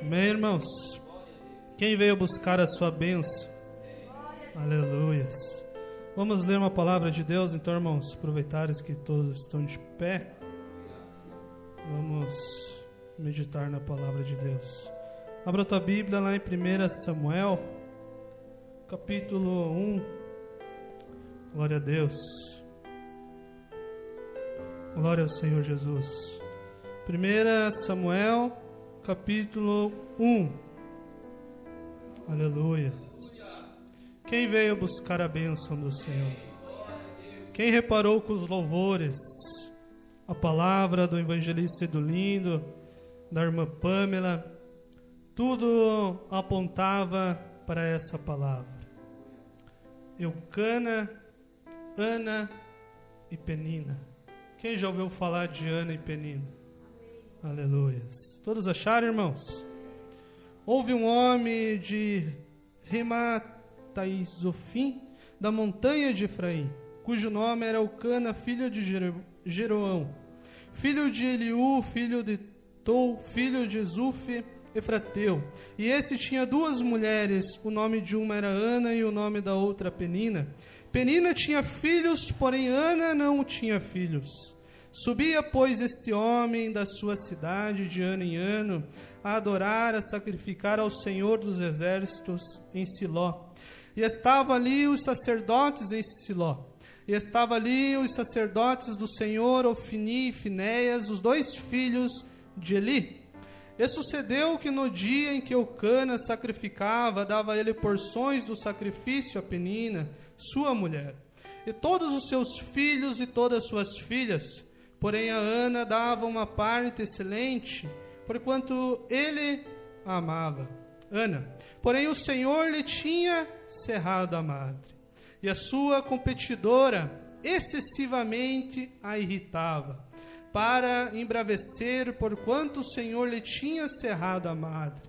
Amém, irmãos. Quem veio buscar a sua bênção? Aleluias. Vamos ler uma palavra de Deus, então, irmãos. Aproveitar que todos estão de pé. Vamos meditar na palavra de Deus. Abra a tua Bíblia lá em 1 Samuel, capítulo 1. Glória a Deus. Glória ao Senhor Jesus. 1 Samuel, capítulo 1. Aleluias. Quem veio buscar a bênção do Senhor? Quem reparou com os louvores a palavra do evangelista Edulindo, da irmã Pâmela? Tudo apontava para essa palavra. Eucana, Ana e Penina. Quem já ouviu falar de Ana e Penina? Aleluias. Todos acharam, irmãos? Houve um homem de Remataizofim, da montanha de Efraim, cujo nome era Eucana, filho de Jeroão, filho de Eliú, filho de Tou, filho de Zufi, Efrateu. E esse tinha duas mulheres, o nome de uma era Ana e o nome da outra Penina. Penina tinha filhos, porém Ana não tinha filhos. Subia, pois, este homem da sua cidade de ano em ano a adorar, a sacrificar ao Senhor dos exércitos em Siló. E estavam ali os sacerdotes em Siló. E estavam ali os sacerdotes do Senhor, Ofni e Finéias, os dois filhos de Eli. E sucedeu que no dia em que Eucana sacrificava, dava ele porções do sacrifício a Penina, sua mulher, e todos os seus filhos e todas as suas filhas. Porém a Ana dava uma parte excelente, porquanto ele a amava. Ana, porém o Senhor lhe tinha cerrado a madre, e a sua competidora excessivamente a irritava, para embravecer, porquanto o Senhor lhe tinha cerrado a madre.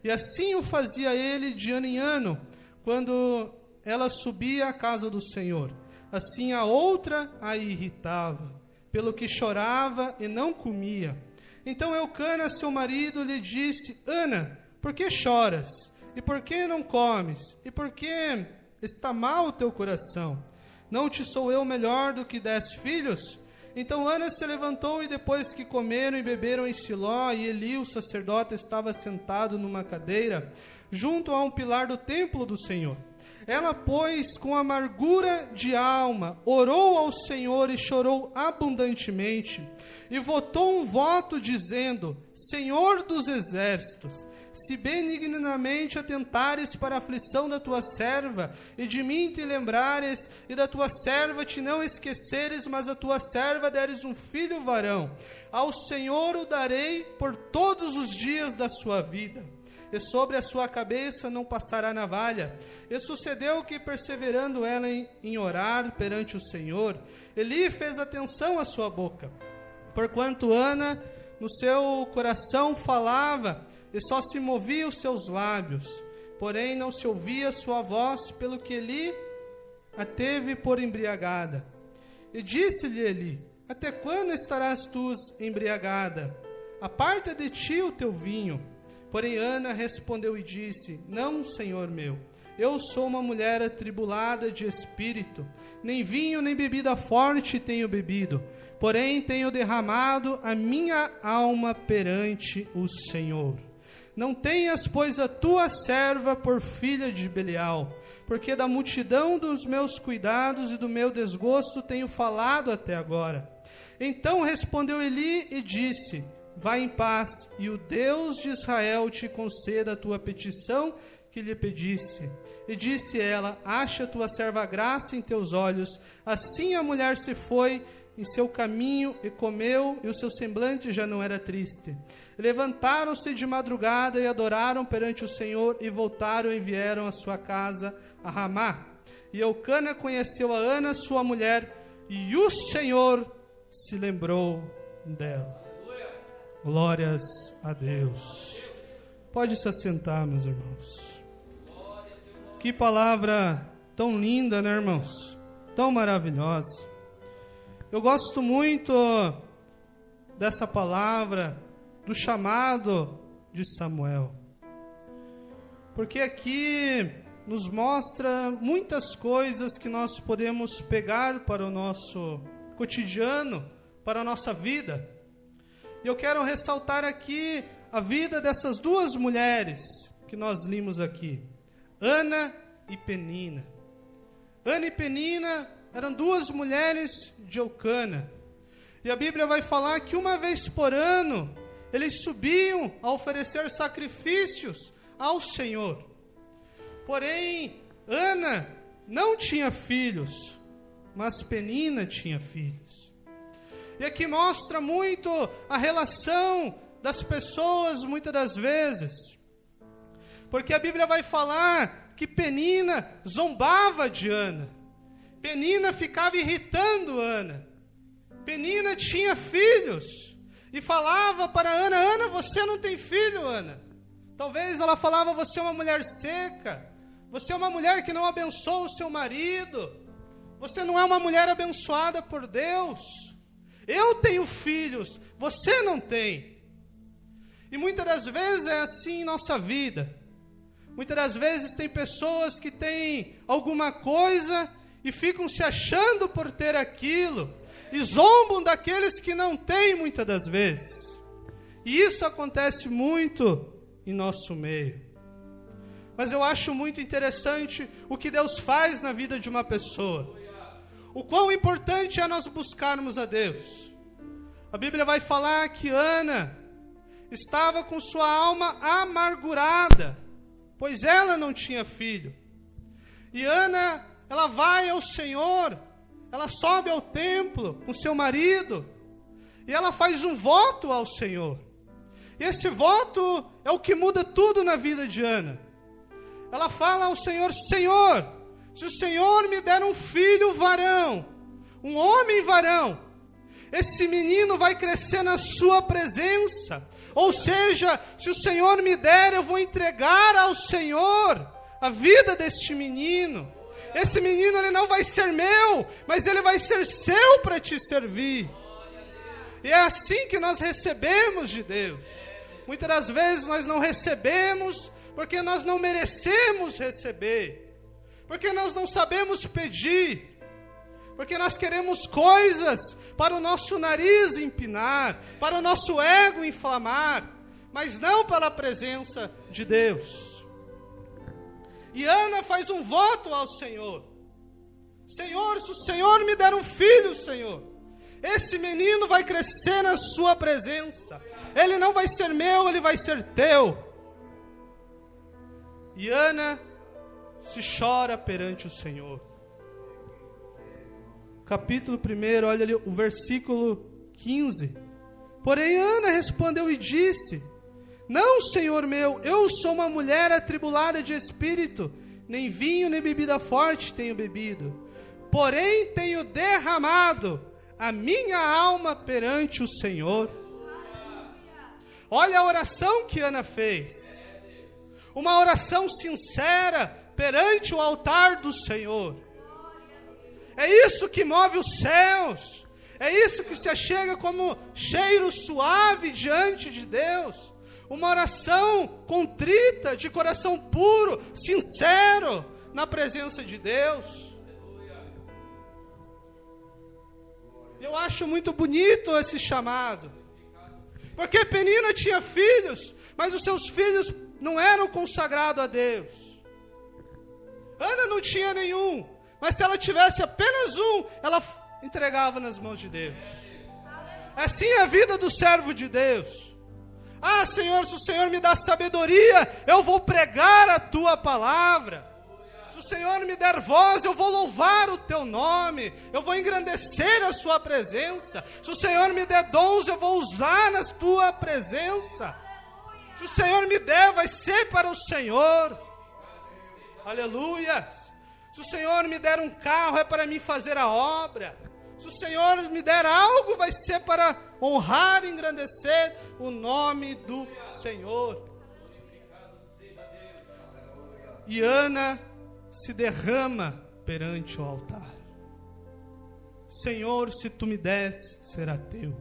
E assim o fazia ele de ano em ano, quando ela subia à casa do Senhor. Assim a outra a irritava, pelo que chorava e não comia. Então Eucana, seu marido, lhe disse: Ana, por que choras? E por que não comes? E por que está mal o teu coração? Não te sou eu melhor do que 10 filhos? Então Ana se levantou, e depois que comeram e beberam em Siló, e Eli, o sacerdote, estava sentado numa cadeira, junto a um pilar do templo do Senhor. Ela, pois, com amargura de alma, orou ao Senhor e chorou abundantemente, e votou um voto dizendo: Senhor dos exércitos, se benignamente atentares para a aflição da tua serva, e de mim te lembrares, e da tua serva te não esqueceres, mas a tua serva deres um filho varão, ao Senhor o darei por todos os dias da sua vida, e sobre a sua cabeça não passará navalha. E sucedeu que, perseverando ela em orar perante o Senhor, Eli fez atenção à sua boca, porquanto Ana no seu coração falava, e só se movia os seus lábios, porém não se ouvia sua voz, pelo que Eli a teve por embriagada. E disse-lhe Eli: até quando estarás tu embriagada? Aparta de ti o teu vinho. Porém Ana respondeu e disse: não, Senhor meu, eu sou uma mulher atribulada de espírito, nem vinho nem bebida forte tenho bebido, porém tenho derramado a minha alma perante o Senhor. Não tenhas, pois, a tua serva por filha de Belial, porque da multidão dos meus cuidados e do meu desgosto tenho falado até agora. Então respondeu Eli e disse: vai em paz, e o Deus de Israel te conceda a tua petição que lhe pedisse. E disse ela: acha tua serva graça em teus olhos. Assim a mulher se foi em seu caminho e comeu, e o seu semblante já não era triste. Levantaram-se de madrugada e adoraram perante o Senhor, e voltaram e vieram à sua casa a Ramá. E Eucana conheceu a Ana, sua mulher, e o Senhor se lembrou dela. Glórias a Deus. Pode se assentar, meus irmãos. Que palavra tão linda, né, irmãos? Tão maravilhosa. Eu gosto muito dessa palavra, do chamado de Samuel, porque aqui nos mostra muitas coisas que nós podemos pegar para o nosso cotidiano, para a nossa vida. E eu quero ressaltar aqui a vida dessas duas mulheres que nós limos aqui, Ana e Penina. Ana e Penina eram duas mulheres de Eucana. E a Bíblia vai falar que uma vez por ano eles subiam a oferecer sacrifícios ao Senhor. Porém, Ana não tinha filhos, mas Penina tinha filhos. E aqui mostra muito a relação das pessoas, muitas das vezes. Porque a Bíblia vai falar que Penina zombava de Ana. Penina ficava irritando Ana. Penina tinha filhos e falava para Ana: Ana, você não tem filho, Ana. Talvez ela falava: você é uma mulher seca, você é uma mulher que não abençoa o seu marido, você não é uma mulher abençoada por Deus. Eu tenho filhos, você não tem. E muitas das vezes é assim em nossa vida. Muitas das vezes tem pessoas que têm alguma coisa e ficam se achando por ter aquilo, e zombam daqueles que não têm muitas das vezes. E isso acontece muito em nosso meio. Mas eu acho muito interessante o que Deus faz na vida de uma pessoa. O quão importante é nós buscarmos a Deus. A Bíblia vai falar que Ana estava com sua alma amargurada, pois ela não tinha filho. E Ana, ela vai ao Senhor, ela sobe ao templo com seu marido, e ela faz um voto ao Senhor. E esse voto é o que muda tudo na vida de Ana. Ela fala ao Senhor: Senhor, se o Senhor me der um filho varão, um homem varão, esse menino vai crescer na sua presença. Ou seja, se o Senhor me der, eu vou entregar ao Senhor a vida deste menino. Esse menino, ele não vai ser meu, mas ele vai ser seu para te servir. E é assim que nós recebemos de Deus. Muitas das vezes nós não recebemos porque nós não merecemos receber, porque nós não sabemos pedir. Porque nós queremos coisas para o nosso nariz empinar, para o nosso ego inflamar, mas não para a presença de Deus. E Ana faz um voto ao Senhor. Senhor, se o Senhor me der um filho, Senhor, esse menino vai crescer na sua presença. Ele não vai ser meu, ele vai ser teu. E Ana se chora perante o Senhor. Capítulo 1, olha ali o versículo 15. Porém Ana respondeu e disse: Não, Senhor meu, eu sou uma mulher atribulada de espírito, nem vinho nem bebida forte tenho bebido, porém tenho derramado a minha alma perante o Senhor. Olha a oração que Ana fez. Uma oração sincera perante o altar do Senhor. É isso que move os céus. É isso que se achega como cheiro suave diante de Deus. Uma oração contrita, de coração puro, sincero, na presença de Deus. Eu acho muito bonito esse chamado. Porque Penina tinha filhos, mas os seus filhos não eram consagrados a Deus. Ana não tinha nenhum, mas se ela tivesse apenas um, ela entregava nas mãos de Deus. Assim é a vida do servo de Deus. Ah, Senhor, se o Senhor me dá sabedoria, eu vou pregar a tua palavra. Se o Senhor me der voz, eu vou louvar o teu nome, eu vou engrandecer a sua presença. Se o Senhor me der dons, eu vou usar na tua presença. Se o Senhor me der, vai ser para o Senhor. Aleluia. Se o Senhor me der um carro, é para mim fazer a obra. Se o Senhor me der algo, vai ser para honrar e engrandecer o nome do Senhor. E Ana se derrama perante o altar. Senhor, se tu me des, será teu.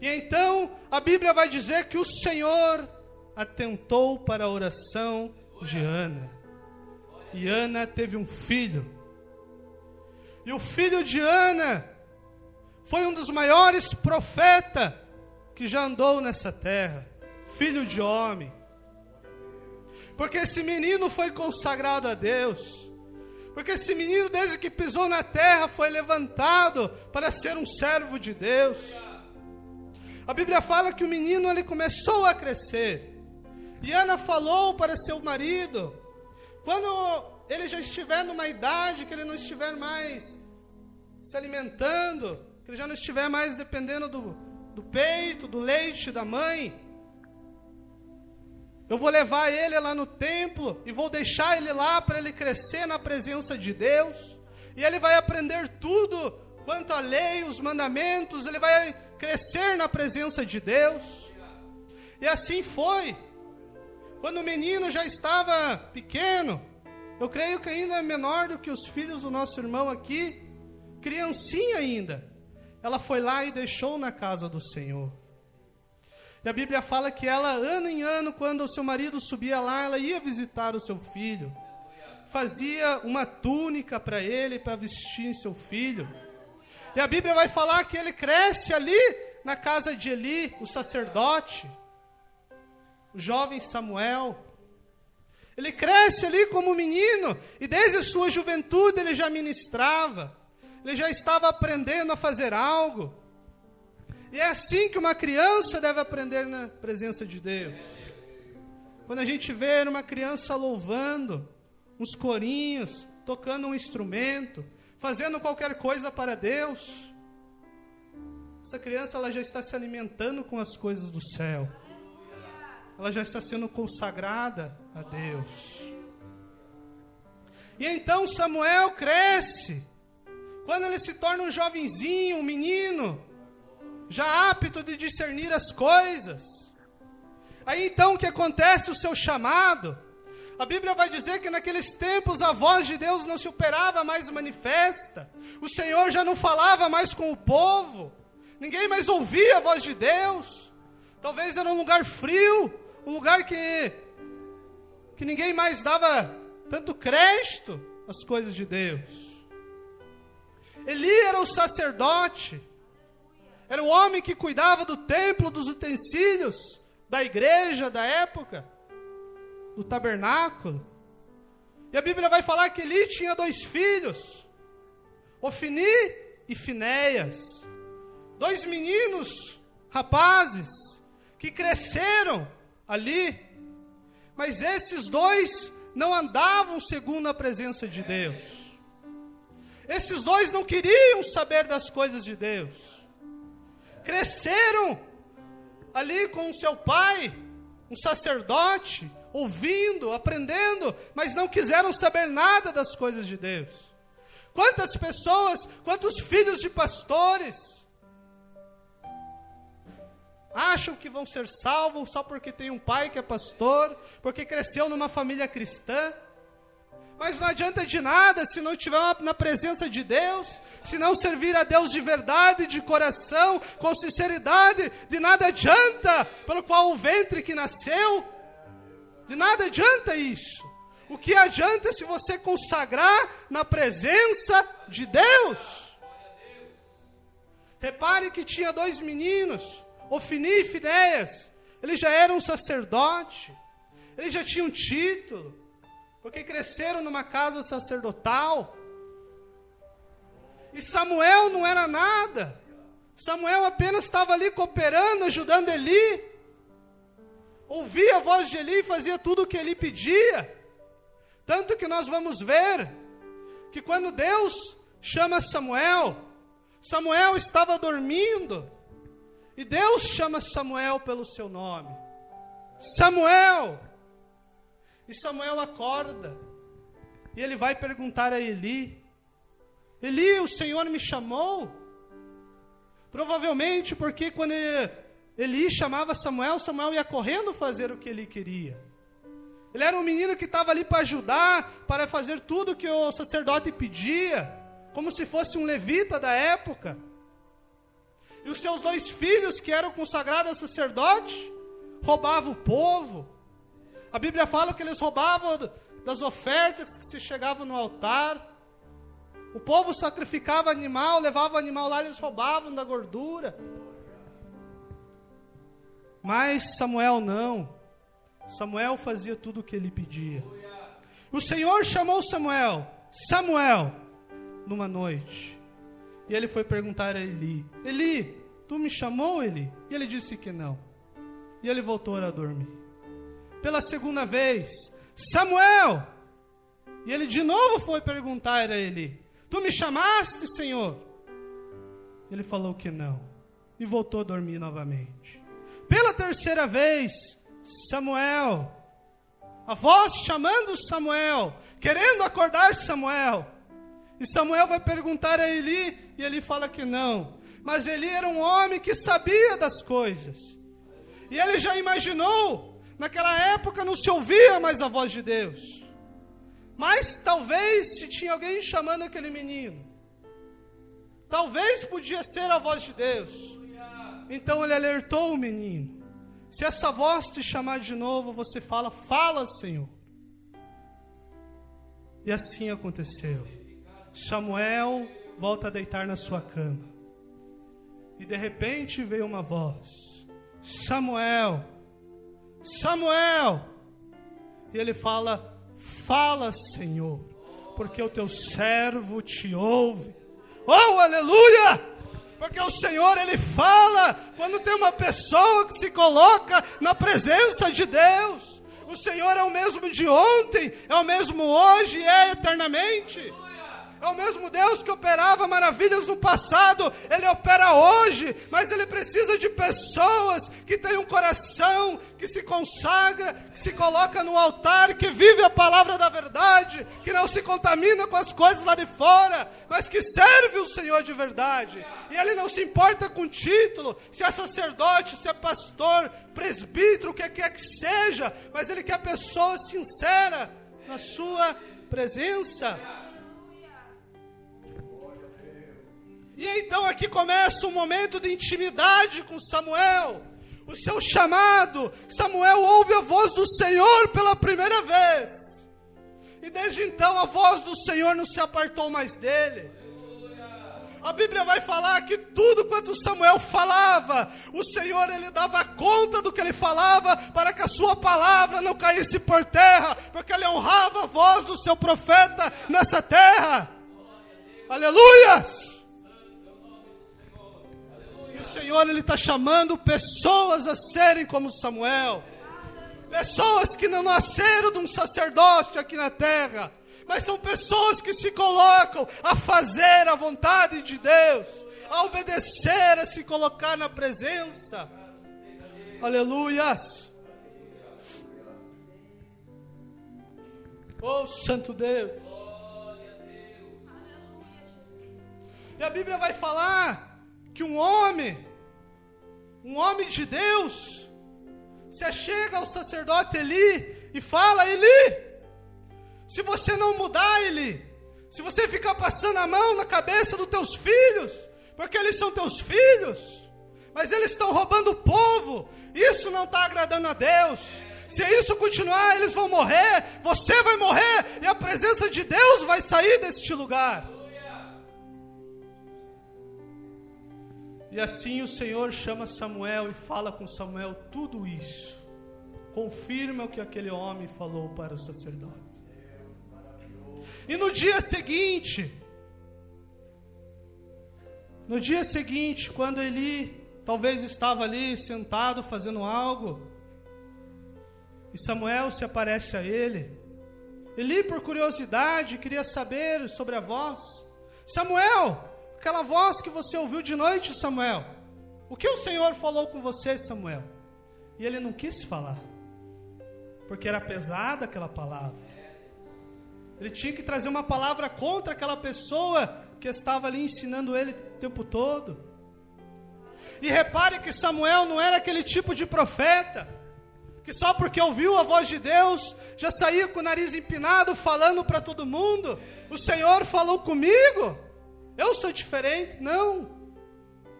E então a Bíblia vai dizer que o Senhor atentou para a oração de Ana. E Ana teve um filho. E o filho de Ana foi um dos maiores profetas que já andou nessa terra. Filho de homem. Porque esse menino foi consagrado a Deus. Porque esse menino, desde que pisou na terra, foi levantado para ser um servo de Deus. A Bíblia fala que o menino ele começou a crescer. E Ana falou para seu marido, quando ele já estiver numa idade que ele não estiver mais se alimentando, que ele já não estiver mais dependendo do peito, do leite da mãe, eu vou levar ele lá no templo e vou deixar ele lá para ele crescer na presença de Deus. E ele vai aprender tudo quanto à lei, os mandamentos, ele vai crescer na presença de Deus. E assim foi. Quando o menino já estava pequeno, eu creio que ainda é menor do que os filhos do nosso irmão aqui, criancinha ainda, ela foi lá e deixou na casa do Senhor. E a Bíblia fala que ela, ano em ano, quando o seu marido subia lá, ela ia visitar o seu filho. Fazia uma túnica para ele, para vestir em seu filho. E a Bíblia vai falar que ele cresce ali na casa de Eli, o sacerdote, o jovem Samuel. Ele cresce ali como menino, e desde a sua juventude ele já ministrava. Ele já estava aprendendo a fazer algo. E é assim que uma criança deve aprender na presença de Deus. Quando a gente vê uma criança louvando, uns corinhos, tocando um instrumento, fazendo qualquer coisa para Deus, essa criança ela já está se alimentando com as coisas do céu. Ela já está sendo consagrada a Deus. E então Samuel cresce. Quando ele se torna um jovenzinho, um menino, já apto de discernir as coisas. Aí então o que acontece? O seu chamado. A Bíblia vai dizer que naqueles tempos a voz de Deus não se operava mais manifesta. O Senhor já não falava mais com o povo. Ninguém mais ouvia a voz de Deus. Talvez era um lugar frio, um lugar que ninguém mais dava tanto crédito às coisas de Deus. Eli era o sacerdote. Era o homem que cuidava do templo, dos utensílios, da igreja da época, do tabernáculo. E a Bíblia vai falar que Eli tinha 2 filhos, Ofni e Finéias. 2 meninos, rapazes, que cresceram ali. Mas esses 2 não andavam segundo a presença de Deus. Esses 2 não queriam saber das coisas de Deus. Cresceram ali com o seu pai, um sacerdote, ouvindo, aprendendo, mas não quiseram saber nada das coisas de Deus. Quantas pessoas, quantos filhos de pastores acham que vão ser salvos só porque tem um pai que é pastor, porque cresceu numa família cristã? Mas não adianta de nada se não estiver na presença de Deus, se não servir a Deus de verdade, de coração, com sinceridade. De nada adianta pelo qual o ventre que nasceu. De nada adianta isso. O que adianta é se você consagrar na presença de Deus. Repare que tinha 2 meninos, Ofni e Finéias. Eles já eram sacerdote, eles já tinham título, porque cresceram numa casa sacerdotal. E Samuel não era nada. Samuel apenas estava ali cooperando, ajudando Eli. Ouvia a voz de Eli e fazia tudo o que Eli pedia. Tanto que nós vamos ver que quando Deus chama Samuel, Samuel estava dormindo. E Deus chama Samuel pelo seu nome. Samuel! E Samuel acorda. E ele vai perguntar a Eli: Eli, o Senhor me chamou? Provavelmente porque quando Eli chamava Samuel, Samuel ia correndo fazer o que Eli queria. Ele era um menino que estava ali para ajudar, para fazer tudo que o sacerdote pedia, como se fosse um levita da época. E os seus 2 filhos, que eram consagrados a sacerdote, roubavam o povo. A Bíblia fala que eles roubavam das ofertas que se chegavam no altar. O povo sacrificava animal, levava o animal lá, eles roubavam da gordura. Mas Samuel não. Samuel fazia tudo o que ele pedia. O Senhor chamou Samuel, Samuel, numa noite. E ele foi perguntar a Eli: Eli, tu me chamou, Eli? E ele disse que não. E ele voltou a dormir. Pela segunda vez, Samuel! E ele de novo foi perguntar a Eli: tu me chamaste, Senhor? Ele falou que não. E voltou a dormir novamente. Pela terceira vez, Samuel! A voz chamando Samuel, querendo acordar Samuel. E Samuel vai perguntar a Eli, e Eli fala que não. Mas Eli era um homem que sabia das coisas. E ele já imaginou, naquela época não se ouvia mais a voz de Deus. Mas talvez se tinha alguém chamando aquele menino, talvez podia ser a voz de Deus. Então ele alertou o menino: se essa voz te chamar de novo, você fala, fala, Senhor. E assim aconteceu. Samuel volta a deitar na sua cama. E de repente veio uma voz: Samuel, Samuel. E ele fala: fala, Senhor, porque o teu servo te ouve. Oh, aleluia! Porque o Senhor, Ele fala quando tem uma pessoa que se coloca na presença de Deus. O Senhor é o mesmo de ontem, é o mesmo hoje e é eternamente. É o mesmo Deus que operava maravilhas no passado, Ele opera hoje, mas Ele precisa de pessoas que têm um coração, que se consagra, que se coloca no altar, que vive a palavra da verdade, que não se contamina com as coisas lá de fora, mas que serve o Senhor de verdade. E Ele não se importa com título, se é sacerdote, se é pastor, presbítero, o que quer que seja, mas Ele quer pessoa sincera na sua presença. E então aqui começa um momento de intimidade com Samuel. O seu chamado. Samuel ouve a voz do Senhor pela primeira vez. E desde então a voz do Senhor não se apartou mais dele. A Bíblia vai falar que tudo quanto Samuel falava, o Senhor, ele dava conta do que ele falava, para que a sua palavra não caísse por terra, porque ele honrava a voz do seu profeta nessa terra. Aleluias! E o Senhor, ele está chamando pessoas a serem como Samuel. Pessoas que não nasceram de um sacerdócio aqui na terra, mas são pessoas que se colocam a fazer a vontade de Deus, a obedecer, a se colocar na presença. Aleluias! Oh, Santo Deus! E a Bíblia vai falar que um homem de Deus, se achega ao sacerdote Eli e fala: Eli, se você não mudar, Eli, se você ficar passando a mão na cabeça dos teus filhos, porque eles são teus filhos, mas eles estão roubando o povo, isso não está agradando a Deus. Se isso continuar, eles vão morrer, você vai morrer, e a presença de Deus vai sair deste lugar. E assim o Senhor chama Samuel e fala com Samuel tudo isso. Confirma o que aquele homem falou para o sacerdote. E no dia seguinte, quando Eli talvez estava ali sentado fazendo algo, e Samuel se aparece a ele, Eli, por curiosidade, queria saber sobre a voz. Samuel, aquela voz que você ouviu de noite, Samuel, o que o Senhor falou com você, Samuel? E ele não quis falar, porque era pesada aquela palavra. Ele tinha que trazer uma palavra contra aquela pessoa que estava ali ensinando ele o tempo todo. E repare que Samuel não era aquele tipo de profeta que só porque ouviu a voz de Deus já saía com o nariz empinado falando para todo mundo: o Senhor falou comigo, eu sou diferente. Não,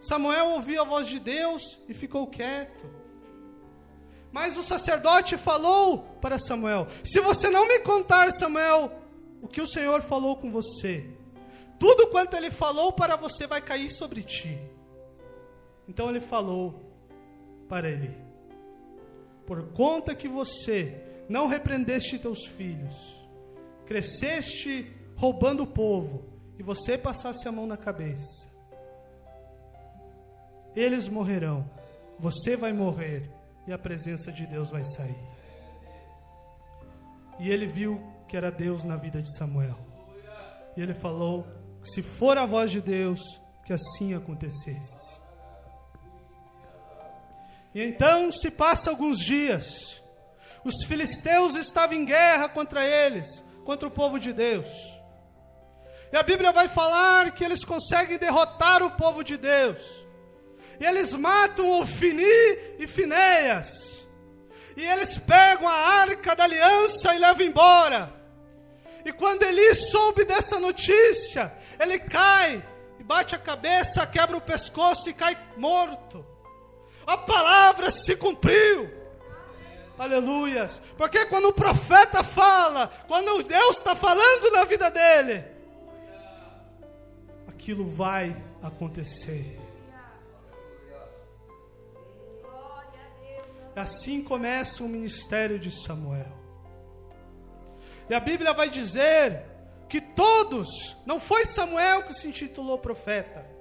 Samuel ouviu a voz de Deus e ficou quieto. Mas o sacerdote falou para Samuel: se você não me contar, Samuel, o que o Senhor falou com você, tudo quanto ele falou para você vai cair sobre ti. Então ele falou para ele: por conta que você não repreendeste teus filhos, cresceste roubando o povo, e você passasse a mão na cabeça, eles morrerão, você vai morrer, e a presença de Deus vai sair. E ele viu que era Deus na vida de Samuel, e ele falou que se for a voz de Deus, que assim acontecesse. E então se passa alguns dias, os filisteus estavam em guerra contra eles, contra o povo de Deus. E a Bíblia vai falar que eles conseguem derrotar o povo de Deus. E eles matam Ofni e Finéias. E eles pegam a arca da aliança e levam embora. E quando Eli soube dessa notícia, ele cai e bate a cabeça, quebra o pescoço e cai morto. A palavra se cumpriu. Aleluias. Porque quando o profeta fala, quando Deus está falando na vida dele, aquilo vai acontecer. Assim começa o ministério de Samuel. E a Bíblia vai dizer que todos, não foi Samuel que se intitulou profeta.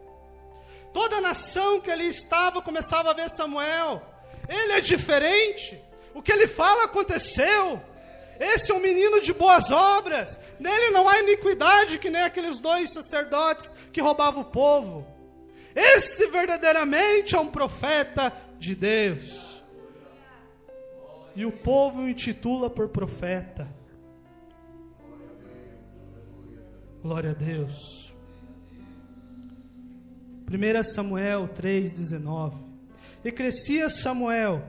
Toda a nação que ali estava começava a ver Samuel. Ele é diferente. O que ele fala aconteceu. Esse é um menino de boas obras. Nele não há iniquidade, que nem aqueles 2 sacerdotes que roubavam o povo. Esse verdadeiramente é um profeta de Deus. E o povo o intitula por profeta. Glória a Deus. 1 Samuel 3,19. E crescia Samuel,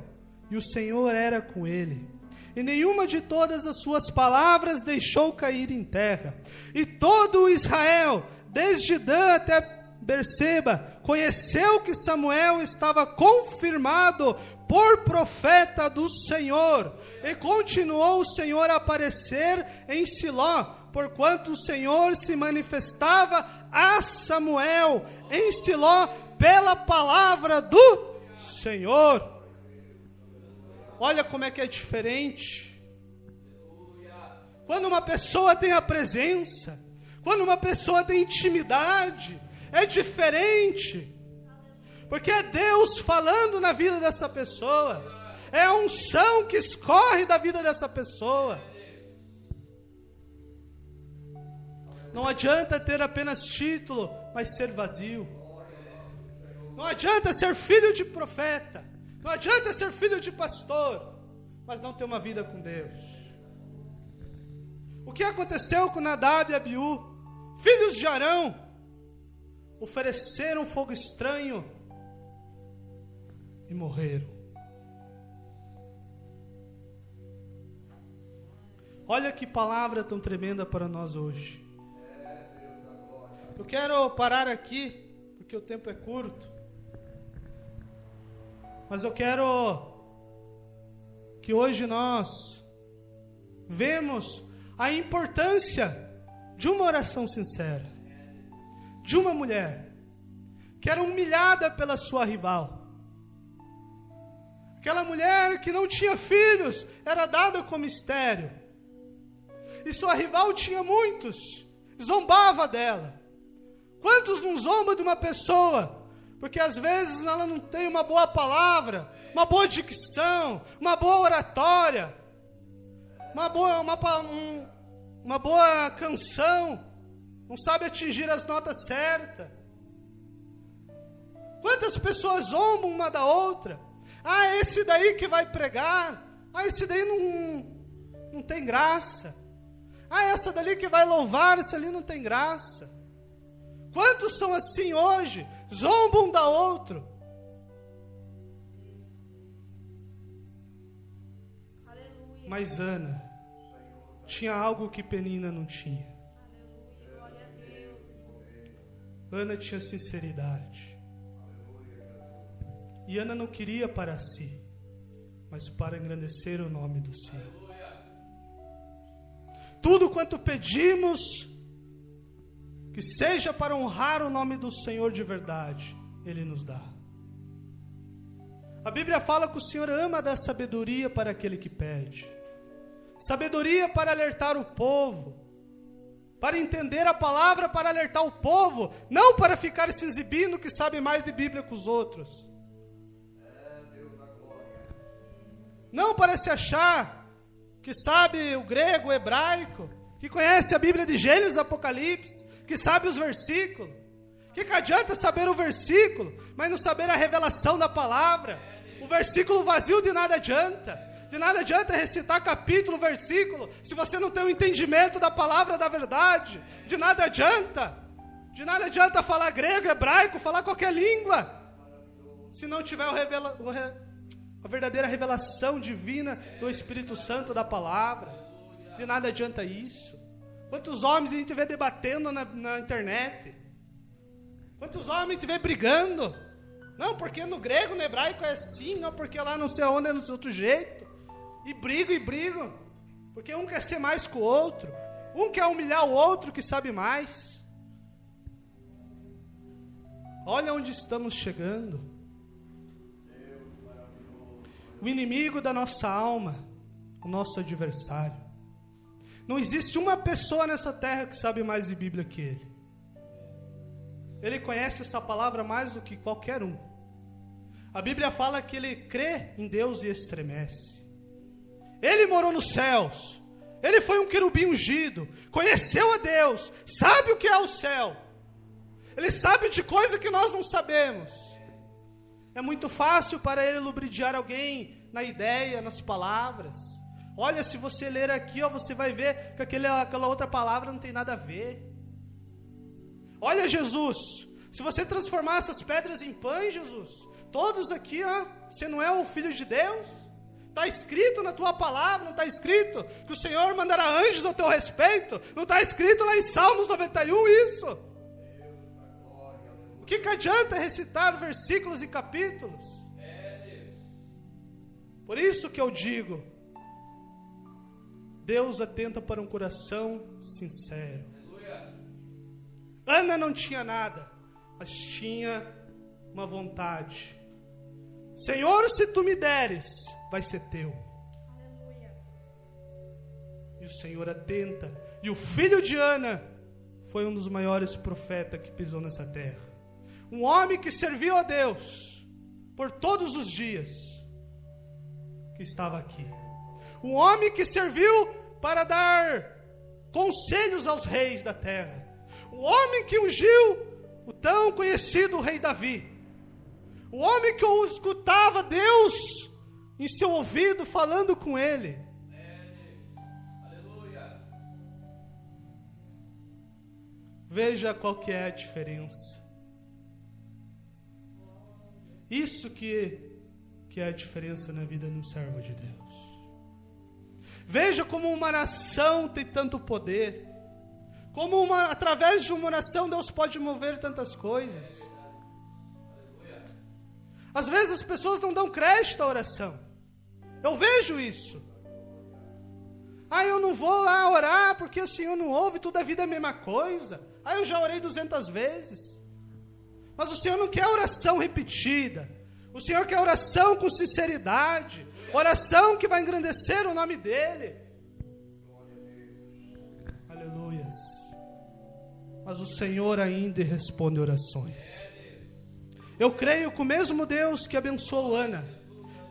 e o Senhor era com ele, e nenhuma de todas as suas palavras deixou cair em terra. E todo o Israel, desde Dan até Berseba, conheceu que Samuel estava confirmado por profeta do Senhor. E continuou o Senhor a aparecer em Siló, porquanto o Senhor se manifestava a Samuel em Siló pela palavra do Senhor. Olha como é que é diferente. Quando uma pessoa tem a presença, quando uma pessoa tem intimidade, é diferente. Porque é Deus falando na vida dessa pessoa. É a unção que escorre da vida dessa pessoa. Não adianta ter apenas título, mas ser vazio. Não adianta ser filho de profeta. Não adianta ser filho de pastor, mas não ter uma vida com Deus. O que aconteceu com Nadab e Abiú, filhos de Arão? Ofereceram fogo estranho e morreram. Olha que palavra tão tremenda para nós hoje. Eu quero parar aqui, porque o tempo é curto. Mas eu quero que hoje nós vemos a importância de uma oração sincera. De uma mulher que era humilhada pela sua rival. Aquela mulher que não tinha filhos, era dada como estéril. E sua rival tinha muitos, zombava dela. Quantos não zombam de uma pessoa? Porque às vezes ela não tem uma boa palavra, uma boa dicção, uma boa oratória, uma boa canção, não sabe atingir as notas certas. Quantas pessoas zombam uma da outra? Ah, esse daí que vai pregar. Ah, esse daí não tem graça. Ah, essa dali que vai louvar, essa ali não tem graça. Quantos são assim hoje? Zombam um da outro. Aleluia. Mas Ana tinha algo que Penina não tinha. Aleluia. Ana tinha sinceridade. E Ana não queria para si, mas para engrandecer o nome do Senhor. Tudo quanto pedimos, que seja para honrar o nome do Senhor de verdade, Ele nos dá. A Bíblia fala que o Senhor ama dar sabedoria para aquele que pede. Sabedoria para alertar o povo. Para entender a palavra, para alertar o povo. Não para ficar se exibindo que sabe mais de Bíblia que os outros. Não para se achar que sabe o grego, o hebraico, que conhece a Bíblia de Gênesis e Apocalipse, que sabe os versículos. Que adianta saber o versículo, mas não saber a revelação da palavra? O versículo vazio de nada adianta. De nada adianta recitar capítulo, versículo, se você não tem o entendimento da palavra da verdade. De nada adianta. De nada adianta falar grego, hebraico, falar qualquer língua, se não tiver a verdadeira revelação divina do Espírito Santo da palavra. De nada adianta isso. Quantos homens a gente vê debatendo na internet? Quantos homens a gente vê brigando? Não, porque no grego, no hebraico é assim, não, porque lá não sei onde é do outro jeito. E brigam. Porque um quer ser mais que o outro. Um quer humilhar o outro que sabe mais. Olha onde estamos chegando. O inimigo da nossa alma, o nosso adversário. Não existe uma pessoa nessa terra que sabe mais de Bíblia que ele. Ele conhece essa palavra mais do que qualquer um. A Bíblia fala que ele crê em Deus e estremece. Ele morou nos céus. Ele foi um querubim ungido. Conheceu a Deus. Sabe o que é o céu. Ele sabe de coisa que nós não sabemos. É muito fácil para ele lubridiar alguém na ideia, nas palavras. Olha, se você ler aqui, ó, você vai ver que aquela outra palavra não tem nada a ver. Olha Jesus, se você transformar essas pedras em pães, Jesus, todos aqui, ó, você não é o Filho de Deus? Está escrito na tua palavra, não está escrito que o Senhor mandará anjos a teu respeito? Não está escrito lá em Salmos 91 isso? O que adianta recitar versículos e capítulos? Por isso que eu digo, Deus atenta para um coração sincero. Ana não tinha nada, mas tinha uma vontade. Senhor, se tu me deres, vai ser teu. E o Senhor atenta. E o filho de Ana foi um dos maiores profetas que pisou nessa terra. Um homem que serviu a Deus por todos os dias que estava aqui. Um homem que serviu para dar conselhos aos reis da terra. O homem que ungiu o tão conhecido rei Davi. O homem que escutava Deus em seu ouvido falando com ele. Aleluia. Veja qual que é a diferença. Isso que é a diferença na vida de um servo de Deus. Veja como uma oração tem tanto poder. Como através de uma oração Deus pode mover tantas coisas. Às vezes as pessoas não dão crédito à oração. Eu vejo isso. Eu não vou lá orar porque o Senhor não ouve, toda a vida é a mesma coisa. Eu já orei 200 vezes. Mas o Senhor não quer oração repetida. O Senhor quer oração com sinceridade. Oração que vai engrandecer o nome dEle. Aleluias. Mas o Senhor ainda responde orações. Eu creio que o mesmo Deus que abençoou Ana,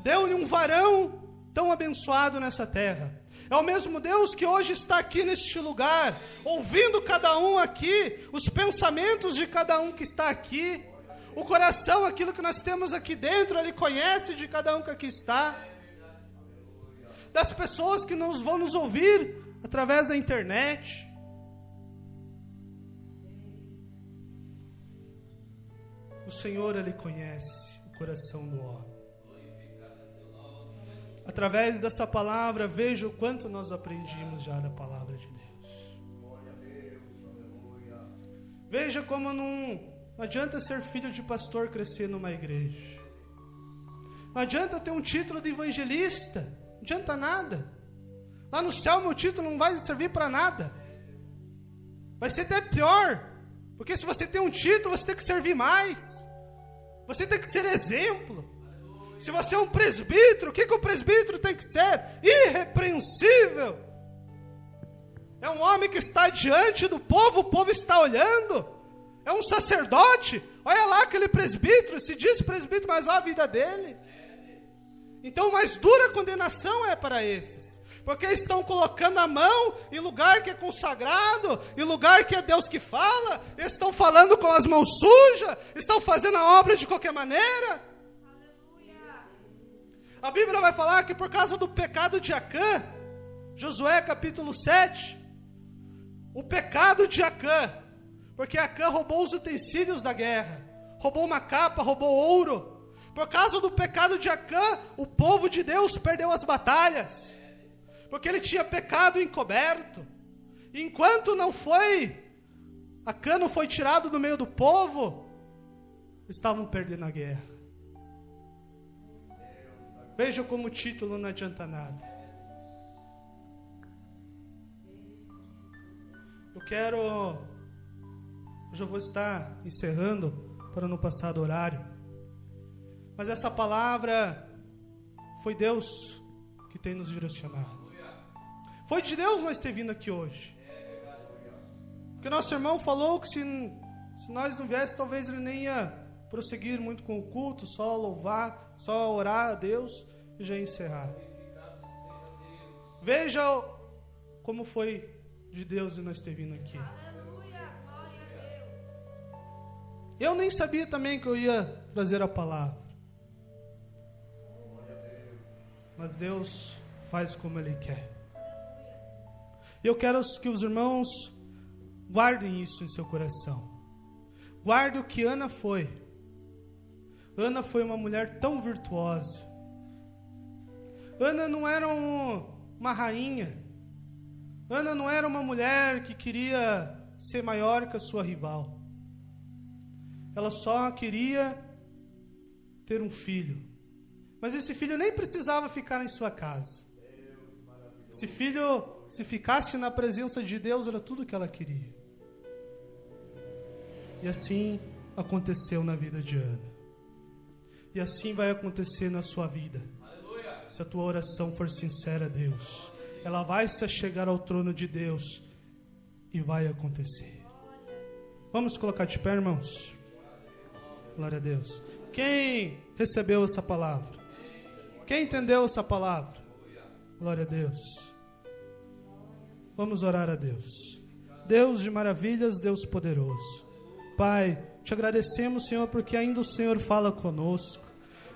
deu-lhe um varão tão abençoado nessa terra. É o mesmo Deus que hoje está aqui neste lugar, ouvindo cada um aqui, os pensamentos de cada um que está aqui. O coração, aquilo que nós temos aqui dentro, Ele conhece de cada um que aqui está. Das pessoas que vão nos ouvir através da internet. O Senhor, Ele conhece o coração do homem. Através dessa palavra, veja o quanto nós aprendimos já da palavra de Deus. Veja como não adianta ser filho de pastor crescer numa igreja. Não adianta ter um título de evangelista. Não adianta nada. Lá no céu meu título não vai servir para nada. Vai ser até pior. Porque se você tem um título, você tem que servir mais. Você tem que ser exemplo. Se você é um presbítero, o que o presbítero tem que ser? Irrepreensível. É um homem que está diante do povo, o povo está olhando. É um sacerdote. Olha lá aquele presbítero, se diz presbítero, mas olha a vida dele. Então, mais dura condenação é para esses. Porque estão colocando a mão em lugar que é consagrado, em lugar que é Deus que fala. Estão falando com as mãos sujas, estão fazendo a obra de qualquer maneira. A Bíblia vai falar que por causa do pecado de Acã, Josué capítulo 7, o pecado de Acã, porque Acã roubou os utensílios da guerra, roubou uma capa, roubou ouro. Por causa do pecado de Acã, o povo de Deus perdeu as batalhas, porque ele tinha pecado encoberto. E enquanto Acã não foi tirado do meio do povo, estavam perdendo a guerra. Veja como o título não adianta nada. Eu já vou estar encerrando para não passar do horário. Mas essa palavra foi Deus que tem nos direcionado. Foi de Deus nós ter vindo aqui hoje. Porque nosso irmão falou que se nós não viéssemos, talvez ele nem ia prosseguir muito com o culto, só louvar, só orar a Deus e já encerrar. Veja como foi de Deus e nós ter vindo aqui. Eu nem sabia também que eu ia trazer a palavra. Mas Deus faz como Ele quer. E eu quero que os irmãos guardem isso em seu coração. Guarde o que Ana foi. Ana foi uma mulher tão virtuosa. Ana não era uma rainha. Ana não era uma mulher que queria ser maior que a sua rival. Ela só queria ter um filho. Mas esse filho nem precisava ficar em sua casa. Esse filho se ficasse na presença de Deus, era tudo que ela queria. E assim aconteceu na vida de Ana. E assim vai acontecer na sua vida. Aleluia. Se a tua oração for sincera a Deus, ela vai se chegar ao trono de Deus e vai acontecer. Vamos colocar de pé, irmãos? Glória a Deus. Quem recebeu essa palavra? Quem entendeu essa palavra? Glória a Deus. Vamos orar a Deus. Deus de maravilhas, Deus poderoso. Pai, te agradecemos, Senhor, porque ainda o Senhor fala conosco.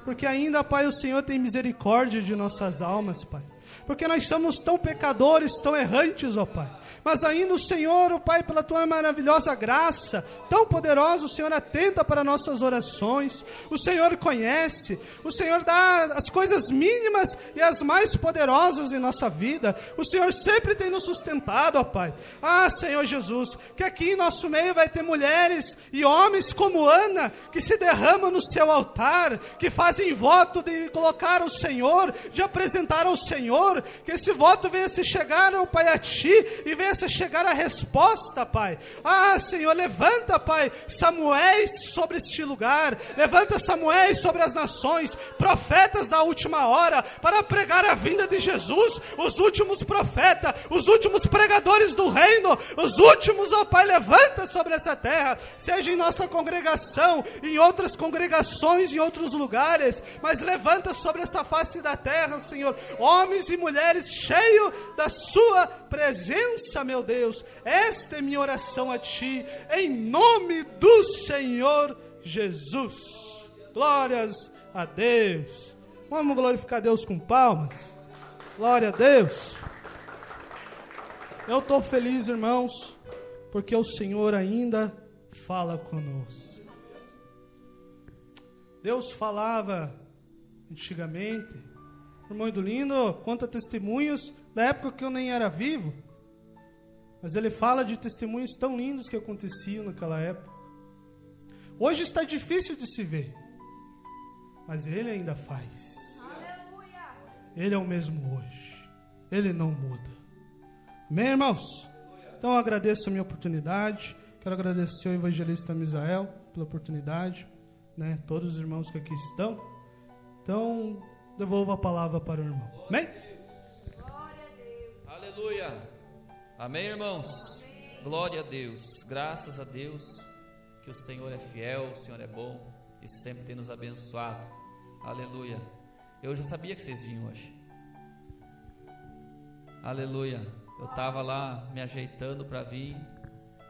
Porque ainda, Pai, o Senhor tem misericórdia de nossas almas, Pai. Porque nós somos tão pecadores, tão errantes, ó Pai. Mas ainda o Senhor, ó Pai, pela Tua maravilhosa graça, tão poderosa, o Senhor atenta para nossas orações. O Senhor conhece, o Senhor dá as coisas mínimas e as mais poderosas em nossa vida. O Senhor sempre tem nos sustentado, ó Pai. Ah, Senhor Jesus, que aqui em nosso meio vai ter mulheres e homens como Ana, que se derramam no seu altar, que fazem voto de colocar o Senhor, de apresentar ao Senhor. Que esse voto venha se chegar, ó Pai, a Ti, e venha se chegar a resposta, Pai. Ah, Senhor, levanta, Pai, Samuéis sobre este lugar, levanta Samuéis sobre as nações, profetas da última hora, para pregar a vinda de Jesus, os últimos profetas, os últimos pregadores do reino, os últimos, ó Pai, levanta sobre essa terra, seja em nossa congregação, em outras congregações, em outros lugares, mas levanta sobre essa face da terra, Senhor, homens e mulheres cheios da sua presença, meu Deus. Esta é minha oração a Ti, em nome do Senhor Jesus. Glórias a Deus. Vamos glorificar Deus com palmas. Glória a Deus. Eu estou feliz, irmãos, porque o Senhor ainda fala conosco. Deus falava antigamente. Irmão Idolino conta testemunhos da época que eu nem era vivo. Mas ele fala de testemunhos tão lindos que aconteciam naquela época. Hoje está difícil de se ver. Mas Ele ainda faz. Aleluia. Ele é o mesmo hoje. Ele não muda. Amém, irmãos? Então eu agradeço a minha oportunidade. Quero agradecer ao evangelista Misael pela oportunidade. Né? Todos os irmãos que aqui estão. Então, devolvo a palavra para o irmão. Amém? Glória a Deus. Aleluia. Amém, irmãos? Amém. Glória a Deus. Graças a Deus que o Senhor é fiel, o Senhor é bom e sempre tem nos abençoado. Aleluia. Eu já sabia que vocês vinham hoje. Aleluia. Eu estava lá me ajeitando para vir.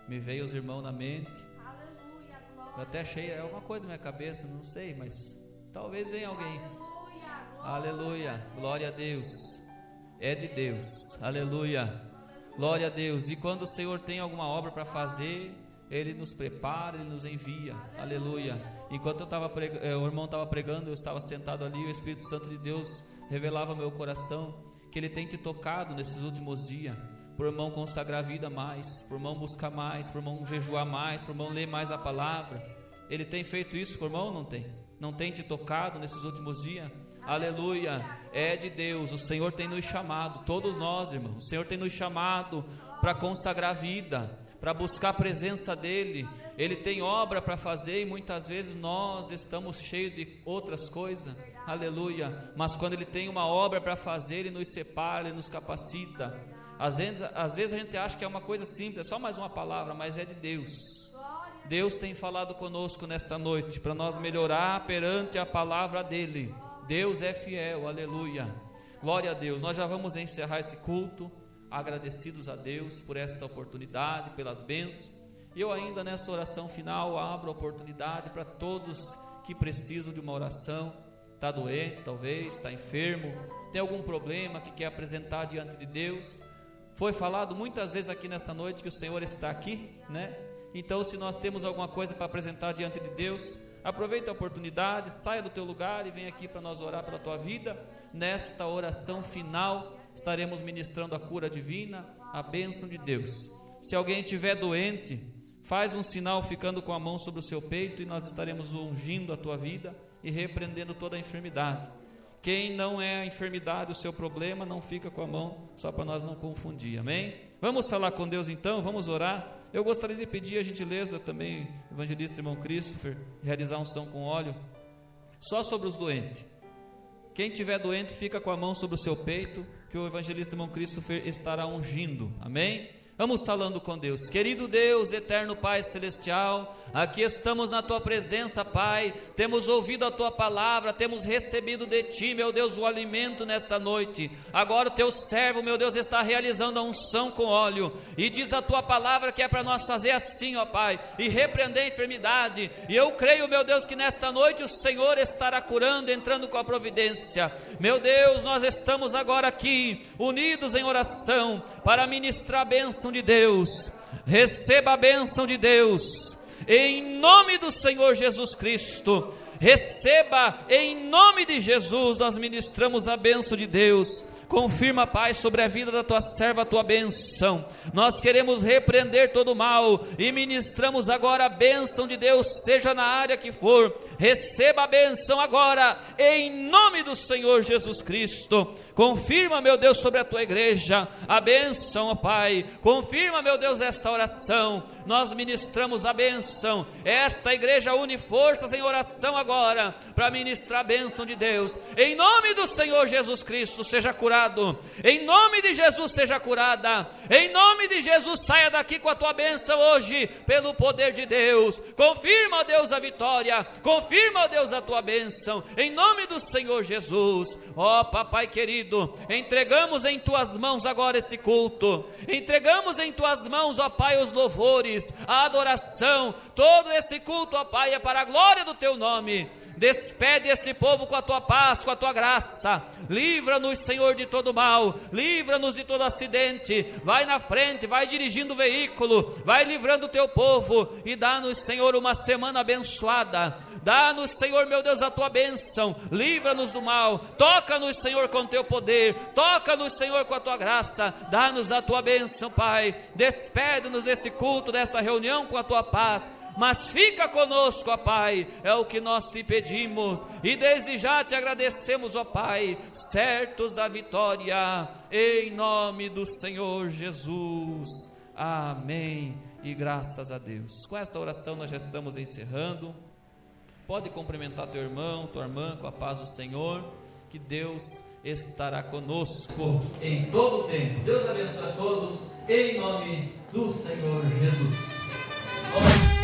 Me veio os irmãos na mente. Aleluia. Eu até achei alguma coisa na minha cabeça, não sei, mas talvez venha alguém. Aleluia, glória a Deus, é de Deus, aleluia, glória a Deus. E quando o Senhor tem alguma obra para fazer, Ele nos prepara, Ele nos envia, aleluia. Enquanto o irmão estava pregando, eu estava sentado ali, o Espírito Santo de Deus revelava ao meu coração que Ele tem te tocado nesses últimos dias, por irmão consagrar a vida mais, por irmão buscar mais, por irmão jejuar mais, por irmão ler mais a palavra. Ele tem feito isso, por irmão, não tem? Não tem te tocado nesses últimos dias? Aleluia, é de Deus. O Senhor tem nos chamado, todos nós, irmãos, o Senhor tem nos chamado para consagrar a vida, para buscar a presença dEle. Ele tem obra para fazer e muitas vezes nós estamos cheios de outras coisas, aleluia, mas quando Ele tem uma obra para fazer, Ele nos separa, Ele nos capacita. Às vezes a gente acha que é uma coisa simples, é só mais uma palavra, mas é de Deus. Deus tem falado conosco nessa noite, para nós melhorar perante a palavra dEle. Deus é fiel, aleluia, glória a Deus. Nós já vamos encerrar esse culto, agradecidos a Deus por esta oportunidade, pelas bênçãos. E eu ainda nessa oração final abro a oportunidade para todos que precisam de uma oração. Está doente talvez, está enfermo, tem algum problema que quer apresentar diante de Deus. Foi falado muitas vezes aqui nessa noite que o Senhor está aqui, né? Então se nós temos alguma coisa para apresentar diante de Deus, aproveita a oportunidade, saia do teu lugar e vem aqui para nós orar pela tua vida. Nesta oração final estaremos ministrando a cura divina, a bênção de Deus. Se alguém estiver doente, faz um sinal ficando com a mão sobre o seu peito e nós estaremos ungindo a tua vida e repreendendo toda a enfermidade. Quem não é a enfermidade, o seu problema, não fica com a mão, só para nós não confundir, amém? Vamos falar com Deus então, vamos orar. Eu gostaria de pedir a gentileza também, evangelista irmão Christopher, realizar unção com óleo, só sobre os doentes. Quem tiver doente, fica com a mão sobre o seu peito, que o evangelista irmão Christopher estará ungindo, amém? Vamos falando com Deus. Querido Deus, eterno Pai celestial, aqui estamos na Tua presença, Pai, temos ouvido a Tua palavra, temos recebido de Ti, meu Deus, o alimento nesta noite. Agora o Teu servo, meu Deus, está realizando a unção com óleo, e diz a Tua palavra que é para nós fazer assim, ó Pai, e repreender a enfermidade, e eu creio, meu Deus, que nesta noite o Senhor estará curando, entrando com a providência. Meu Deus, nós estamos agora aqui, unidos em oração, para ministrar a bênção de Deus. Receba a bênção de Deus em nome do Senhor Jesus Cristo. Receba em nome de Jesus. Nós ministramos a bênção de Deus. Confirma, Pai, sobre a vida da Tua serva a Tua bênção. Nós queremos repreender todo o mal e ministramos agora a bênção de Deus, seja na área que for. Receba a bênção agora, em nome do Senhor Jesus Cristo. Confirma, meu Deus, sobre a Tua igreja a bênção, ó Pai. Confirma, meu Deus, esta oração. Nós ministramos a bênção. Esta igreja une forças em oração agora para ministrar a bênção de Deus. Em nome do Senhor Jesus Cristo, seja curado. Em nome de Jesus seja curada. Em nome de Jesus saia daqui com a Tua bênção hoje, pelo poder de Deus. Confirma, ó Deus, a vitória. Confirma, ó Deus, a Tua bênção. Em nome do Senhor Jesus. Ó Papai querido, entregamos em Tuas mãos agora esse culto. Entregamos em Tuas mãos, ó Pai, os louvores, a adoração. Todo esse culto, ó Pai, é para a glória do Teu nome. Despede esse povo com a Tua paz, com a Tua graça. Livra-nos, Senhor, de todo mal. Livra-nos de todo acidente. Vai na frente, vai dirigindo o veículo, vai livrando o Teu povo e dá-nos, Senhor, uma semana abençoada. Dá-nos, Senhor, meu Deus, a Tua bênção. Livra-nos do mal. Toca-nos, Senhor, com Teu poder. Toca-nos, Senhor, com a Tua graça. Dá-nos a Tua bênção, Pai. Despede-nos desse culto, desta reunião com a Tua paz. Mas fica conosco, ó Pai, é o que nós Te pedimos, e desde já Te agradecemos, ó Pai, certos da vitória, em nome do Senhor Jesus, amém, e graças a Deus. Com essa oração nós já estamos encerrando. Pode cumprimentar teu irmão, tua irmã, com a paz do Senhor, que Deus estará conosco em todo o tempo. Deus abençoe a todos, em nome do Senhor Jesus.